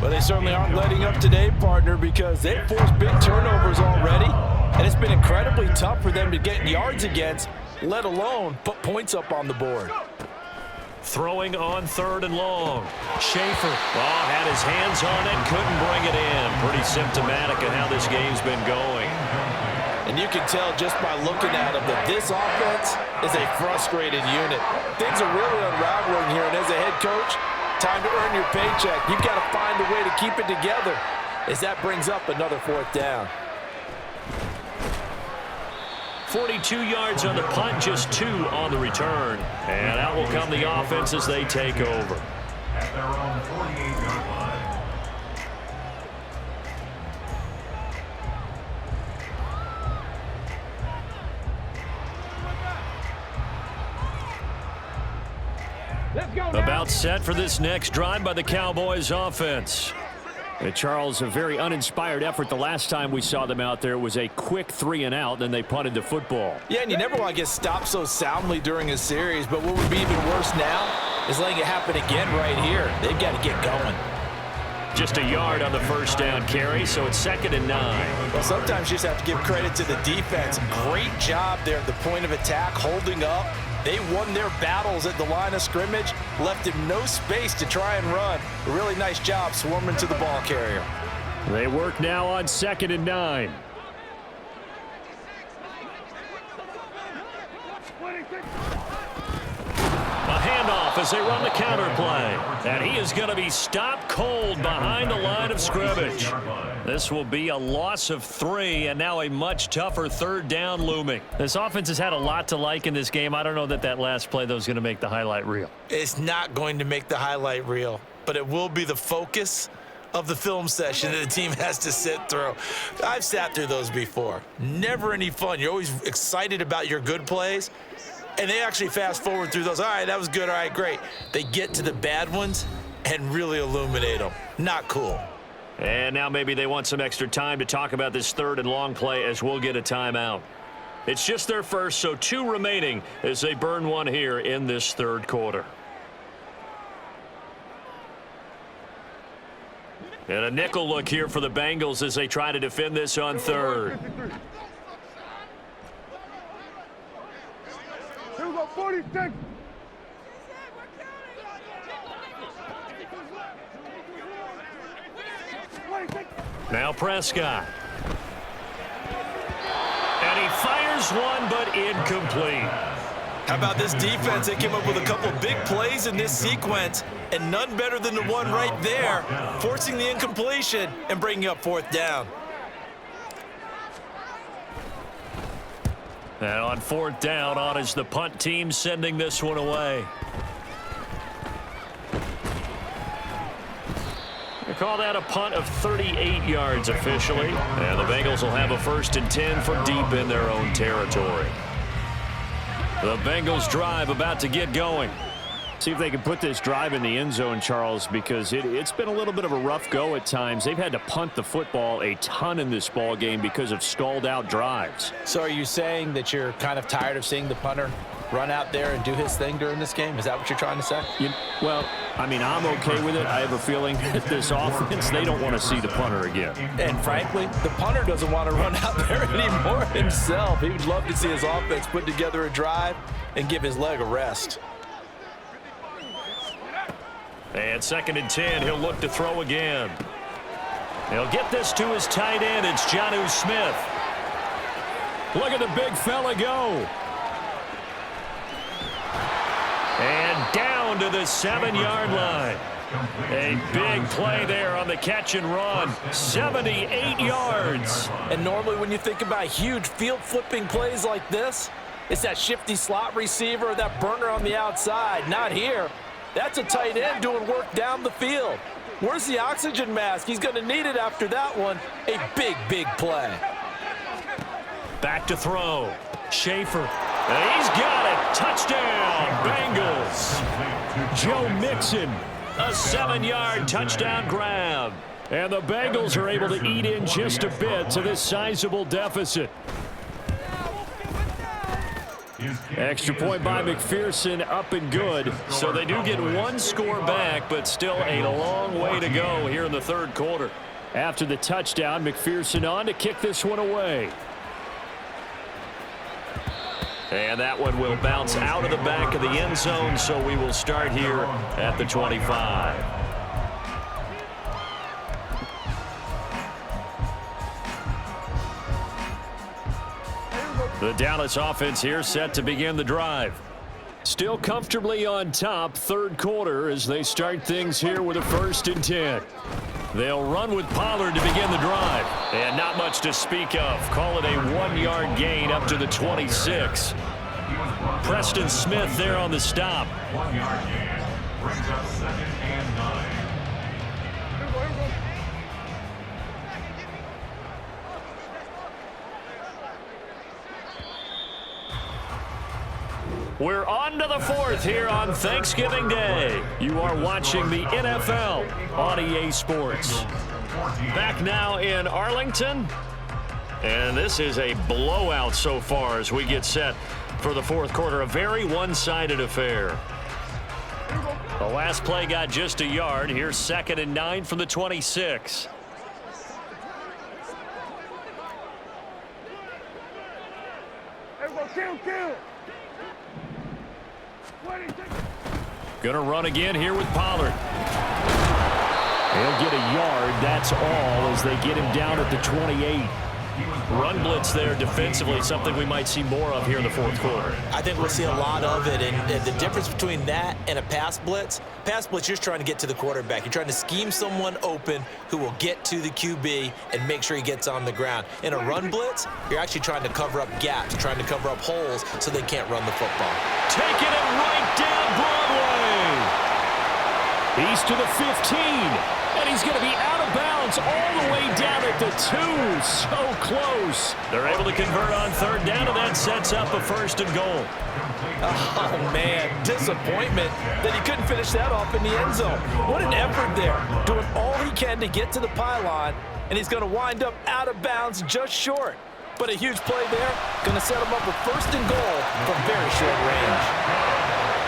Well, they certainly aren't letting up today, partner, because they've forced big turnovers already. And it's been incredibly tough for them to get yards against, let alone put points up on the board. Throwing on third and long. Schaefer. Oh, had his hands on it, couldn't bring it in. Pretty symptomatic of how this game's been going. And you can tell just by looking at them that this offense is a frustrated unit. Things are really unraveling here, and as a head coach, time to earn your paycheck. You've got to find a way to keep it together as that brings up another fourth down. 42 yards on the punt, just 2 on the return. And out will come the offense as they take over. At their own 48-yard line. About set for this next drive by the Cowboys offense. And Charles, a very uninspired effort the last time we saw them out there. It was a quick 3 and out, then they punted the football. Yeah, and you never want to get stopped so soundly during a series, but what would be even worse now is letting it happen again right here. They've got to get going. Just a yard on the first down carry, so it's 2nd and 9. Well, sometimes you just have to give credit to the defense. Great job there at the point of attack, holding up. They won their battles at the line of scrimmage, left him no space to try and run. A really nice job swarming to the ball carrier. They work now on 2nd and 9. A handoff as they run the counter play. And he is going to be stopped cold behind the line of scrimmage. This will be a loss of 3, and now a much tougher third down looming. This offense has had a lot to like in this game. I don't know that last play, though, is going to make the highlight reel. It's not going to make the highlight reel, but it will be the focus of the film session that the team has to sit through. I've sat through those before. Never any fun. You're always excited about your good plays, and they actually fast forward through those. All right, that was good. All right, great. They get to the bad ones and really illuminate them. Not cool. And now maybe they want some extra time to talk about this third and long play as we'll get a timeout. It's just their first, so 2 remaining as they burn one here in this third quarter. And a nickel look here for the Bengals as they try to defend this on third. Here we go, 46. Now Prescott. And he fires one, but incomplete. How about this defense? They came up with a couple of big plays in this sequence, and none better than the one right there, forcing the incompletion and bringing up 4th down. And on 4th down, on is the punt team sending this one away. They call that a punt of 38 yards officially. And the Bengals will have a 1st and 10 for deep in their own territory. The Bengals drive about to get going. See if they can put this drive in the end zone, Charles, because it's been a little bit of a rough go at times. They've had to punt the football a ton in this ball game because of stalled out drives. So are you saying that you're kind of tired of seeing the punter run out there and do his thing during this game? Is that what you're trying to say? Well, I mean, I'm okay with it. I have a feeling that this offense, they don't want to see the punter again. And frankly, the punter doesn't want to run out there anymore himself. He would love to see his offense put together a drive and give his leg a rest. And 2nd and 10, he'll look to throw again. He'll get this to his tight end. It's Jonnu Smith. Look at the big fella go. And down to the 7-yard line. A big play there on the catch and run. 78 yards. And normally when you think about huge field-flipping plays like this, it's that shifty slot receiver or that burner on the outside. Not here. That's a tight end doing work down the field. Where's the oxygen mask? He's going to need it after that one. A big, big play. Back to throw. Schaefer. And he's got it. Touchdown, Bengals. Joe Mixon. A 7-yard touchdown grab. And the Bengals are able to eat in just a bit to this sizable deficit. Extra point by McPherson, up and good. So they do get one score back, but still a long way to go here in the 3rd quarter. After the touchdown, McPherson on to kick this one away. And that one will bounce out of the back of the end zone, so we will start here at the 25. The Dallas offense here set to begin the drive. Still comfortably on top, 3rd quarter as they start things here with a 1st and 10. They'll run with Pollard to begin the drive. And not much to speak of. Call it a 1-yard gain up to the 26. Preston Smith there on the stop. 1-yard gain. Brings up 2nd and 9. We're on to the 4th here on Thanksgiving Day. You are watching the NFL on EA Sports. Back now in Arlington. And this is a blowout so far as we get set for the 4th quarter. A very one-sided affair. The last play got just a yard. Here's 2nd and 9 from the 26. Kill. Gonna run again here with Pollard. He'll get a yard, that's all, as they get him down at the 28. Run blitz there defensively, something we might see more of here in the 4th quarter. I think we'll see a lot of it, and the difference between that and a pass blitz, you're just trying to get to the quarterback. You're trying to scheme someone open who will get to the QB and make sure he gets on the ground. In a run blitz, you're actually trying to cover up gaps, trying to cover up holes so they can't run the football. Taking it right down Broadway. He's to the 15, and he's going to be out of bounds all the way down at the 2. So close. They're able to convert on 3rd down, and that sets up a 1st and goal. Oh, man, disappointment that he couldn't finish that off in the end zone. What an effort there, doing all he can to get to the pylon, and he's going to wind up out of bounds just short. But a huge play there, going to set him up with 1st and goal from very short range.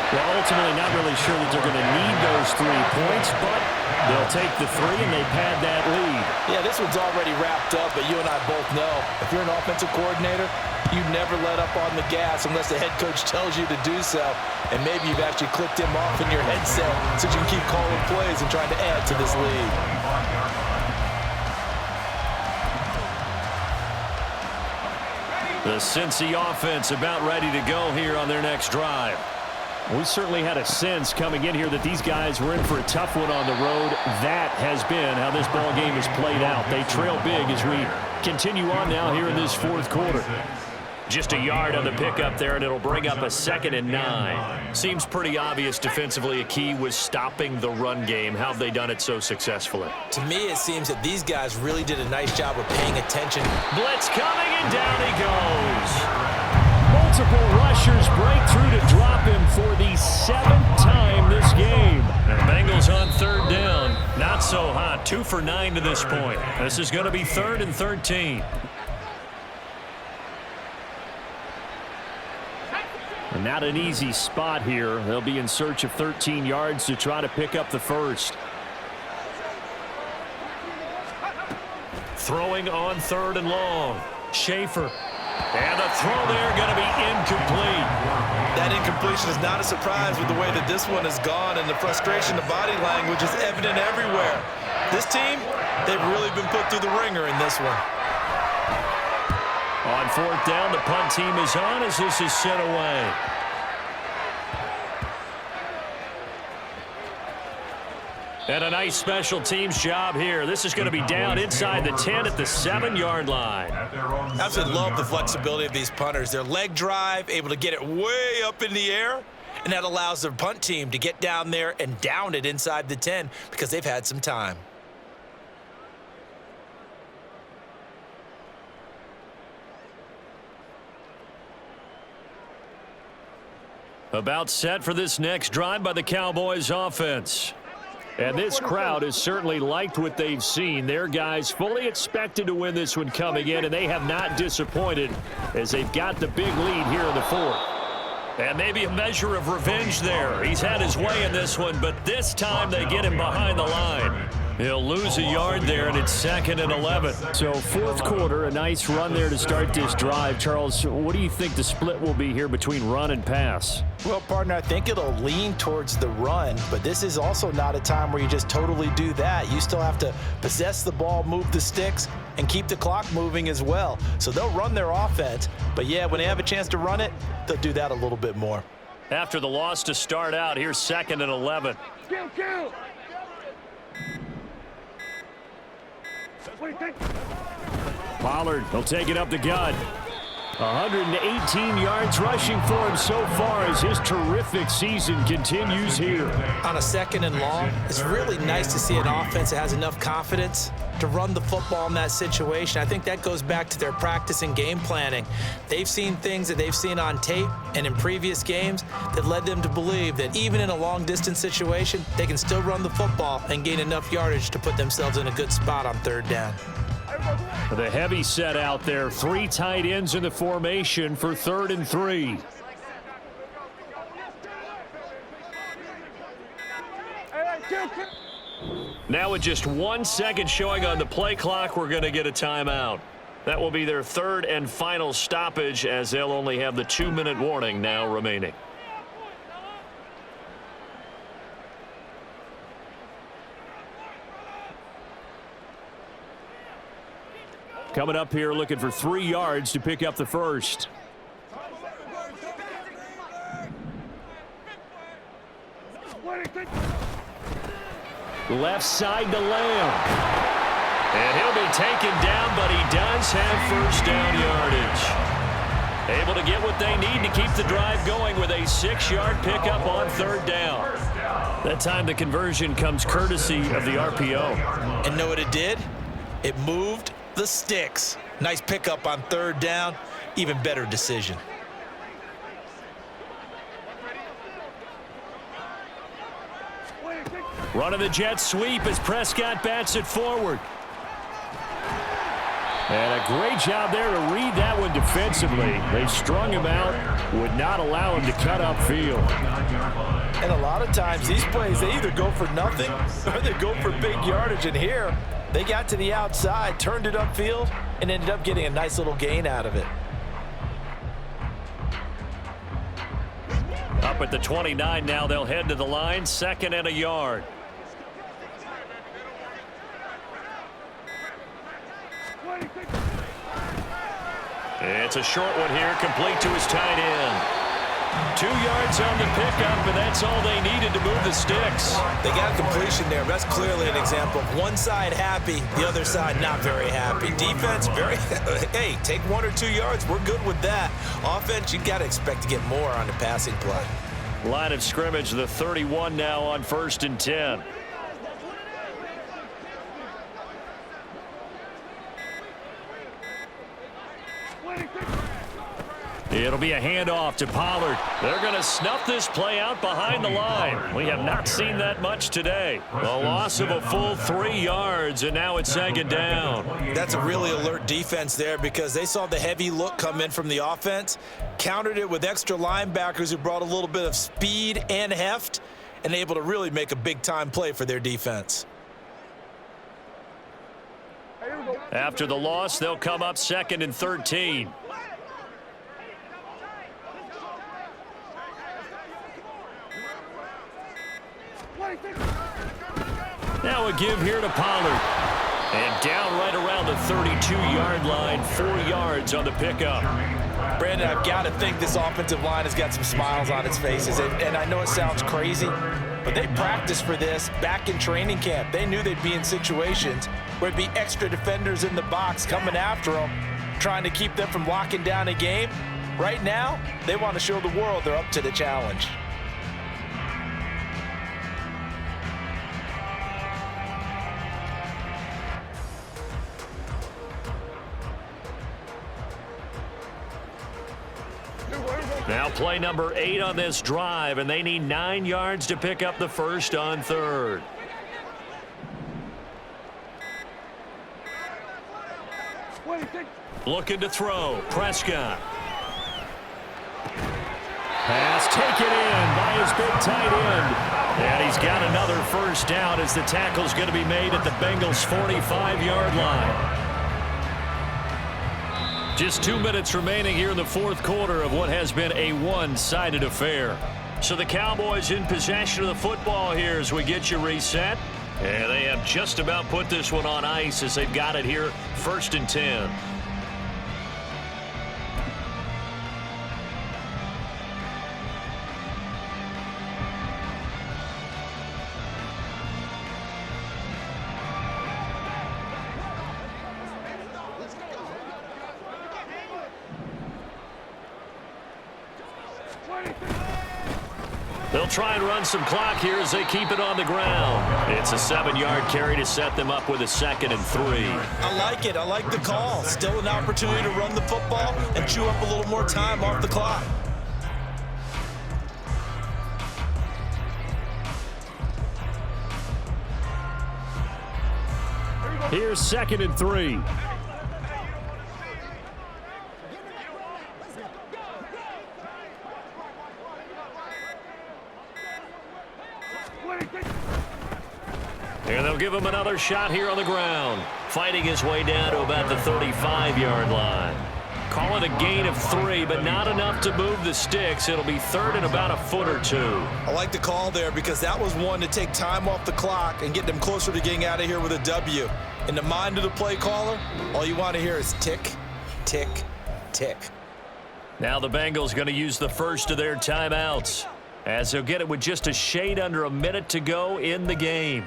Well, ultimately not really sure that they're going to need those 3 points, but they'll take the 3 and they pad that lead. Yeah, this one's already wrapped up, but you and I both know if you're an offensive coordinator, you never let up on the gas unless the head coach tells you to do so. And maybe you've actually clicked him off in your headset so you can keep calling plays and trying to add to this lead. The Cincy offense about ready to go here on their next drive. We certainly had a sense coming in here that these guys were in for a tough one on the road. That has been how this ball game has played out. They trail big as we continue on now here in this fourth quarter. Just a yard on the pickup there, and it'll bring up a 2nd and 9. Seems pretty obvious defensively a key was stopping the run game. How have they done it so successfully? To me, it seems that these guys really did a nice job of paying attention. Blitz coming, and down he goes. Multiple rushers break through to drop him for the 7th time this game. And the Bengals on 3rd down. Not so hot. 2 for 9 to this point. This is going to be 3rd and 13. And not an easy spot here. They'll be in search of 13 yards to try to pick up the first. Throwing on 3rd and long. Schaefer. And the throw there going to be incomplete. That incompletion is not a surprise with the way that this one has gone, and the frustration, the body language is evident everywhere. This team, they've really been put through the ringer in this one. On 4th down, the punt team is on as this is sent away. And a nice special teams job here. This is going to be down inside the 10 at the 7-yard line. I absolutely love the flexibility of these punters. Their leg drive, able to get it way up in the air, and that allows their punt team to get down there and down it inside the 10 because they've had some time. About set for this next drive by the Cowboys offense. And this crowd has certainly liked what they've seen. Their guys fully expected to win this one coming in, and they have not disappointed as they've got the big lead here in the 4th. And maybe a measure of revenge there. He's had his way in this one, but this time they get him behind the line. He'll lose a yard there, and it's 2nd and 11. So 4th quarter, a nice run there to start this drive. Charles, what do you think the split will be here between run and pass? Well, partner, I think it'll lean towards the run, but this is also not a time where you just totally do that. You still have to possess the ball, move the sticks, and keep the clock moving as well. So they'll run their offense, but yeah, when they have a chance to run it, they'll do that a little bit more. After the loss to start out, here's 2nd and 11. Kill. Pollard, he'll take it up the gut. 118 yards rushing for him so far as his terrific season continues here. On a 2nd and long, it's really nice to see an offense that has enough confidence to run the football in that situation. I think that goes back to their practice and game planning. They've seen things that they've seen on tape and in previous games that led them to believe that even in a long-distance situation, they can still run the football and gain enough yardage to put themselves in a good spot on 3rd down. The heavy set out there. 3 tight ends in the formation for 3rd and 3. Now with just 1 second showing on the play clock, we're going to get a timeout. That will be their 3rd and final stoppage as they'll only have the 2-minute warning now remaining. Coming up here looking for 3 yards to pick up the first. Left side to Lamb. And he'll be taken down, but he does have 1st down yardage. Able to get what they need to keep the drive going with a 6-yard pickup on 3rd down. That time the conversion comes courtesy of the RPO. And know what it did? It moved the sticks. Nice pickup on 3rd down. Even better decision. Running the jet sweep as Prescott bats it forward. And a great job there to read that one defensively. They strung him out, would not allow him to cut upfield. And a lot of times these plays, they either go for nothing or they go for big yardage. And here, they got to the outside, turned it upfield, and ended up getting a nice little gain out of it. Up at the 29 now, they'll head to the line, 2nd and a yard. It's a short one here, complete to his tight end. 2 yards on the pickup, and that's all they needed to move the sticks. They got completion there. That's clearly an example of one side happy, the other side not very happy. Defense, very, hey, take 1 or 2 yards. We're good with that. Offense, you got to expect to get more on the passing play. Line of scrimmage, the 31 now on 1st and 10. It'll be a handoff to Pollard. They're going to snuff this play out behind the line. We have not seen that much today. A loss of a full 3 yards, and now it's 2nd down. That's a really alert defense there because they saw the heavy look come in from the offense, countered it with extra linebackers who brought a little bit of speed and heft, and able to really make a big-time play for their defense. After the loss, they'll come up 2nd and 13. Now a give here to Pollard. And down right around the 32-yard line, 4 yards on the pickup. Brandon, I've got to think this offensive line has got some smiles on its faces. And I know it sounds crazy, but they practiced for this back in training camp. They knew they'd be in situations where it'd be extra defenders in the box coming after them, trying to keep them from locking down a game. Right now, they want to show the world they're up to the challenge. Now play number 8 on this drive, and they need 9 yards to pick up the first on 3rd. Looking to throw. Prescott. Pass taken in by his big tight end. And he's got another first down as the tackle's going to be made at the Bengals' 45-yard line. Just 2 minutes remaining here in the 4th quarter of what has been a one-sided affair. So the Cowboys in possession of the football here as we get you reset. And they have just about put this one on ice as they've got it here, 1st and 10. They'll try and run some clock here as they keep it on the ground. It's a 7-yard carry to set them up with a 2nd and 3. I like it. I like the call. Still an opportunity to run the football and chew up a little more time off the clock. Here's 2nd and 3. And they'll give him another shot here on the ground. Fighting his way down to about the 35-yard line. Call it a gain of 3, but not enough to move the sticks. It'll be 3rd and about a foot or 2. I like the call there because that was one to take time off the clock and get them closer to getting out of here with a W. In the mind of the play caller, all you want to hear is tick, tick, tick. Now the Bengals going to use the first of their timeouts as they'll get it with just a shade under a minute to go in the game.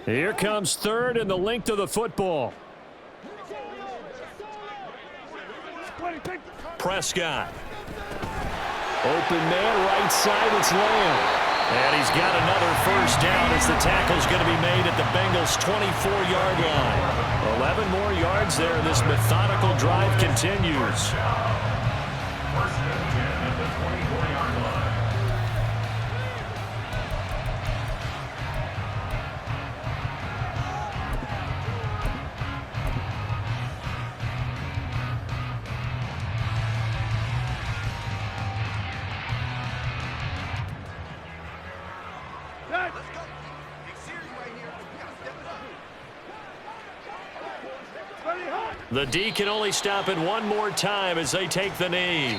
Here comes 3rd and the length of the football. Prescott. Open man, right side, it's Lamb. And he's got another first down as the tackle's going to be made at the Bengals' 24-yard line. 11 more yards there, and this methodical drive continues. Ready, hot! The D can only stop it one more time as they take the knee.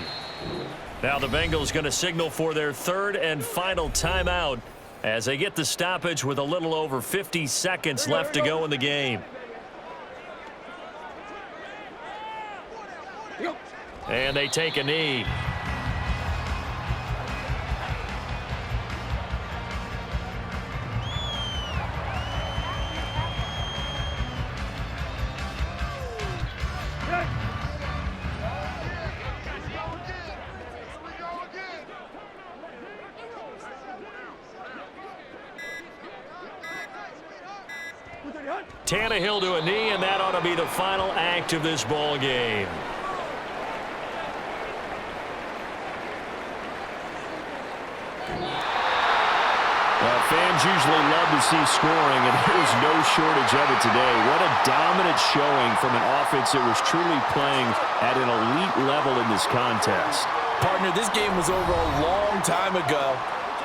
Now the Bengals going to signal for their third and final timeout as they get the stoppage with a little over 50 seconds left to go in the game. And they take a knee. Tannehill to a knee, and that ought to be the final act of this ball game. Fans usually love to see scoring, and there was no shortage of it today. What a dominant showing from an offense that was truly playing at an elite level in this contest. Partner, this game was over a long time ago,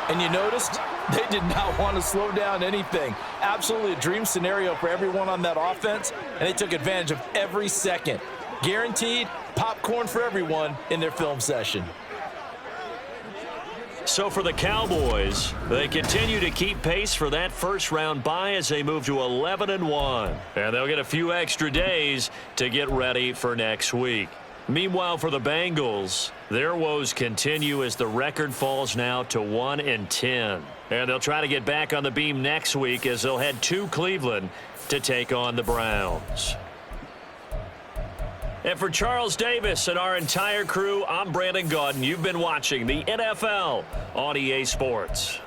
and you noticed they did not want to slow down anything. Absolutely a dream scenario for everyone on that offense, and they took advantage of every second. Guaranteed popcorn for everyone in their film session. So for the Cowboys, they continue to keep pace for that first-round bye as they move to 11-1. And they'll get a few extra days to get ready for next week. Meanwhile, for the Bengals, their woes continue as the record falls now to 1-10. And they'll try to get back on the beam next week as they'll head to Cleveland to take on the Browns. And for Charles Davis and our entire crew, I'm Brandon Gaudin. You've been watching the NFL on EA Sports.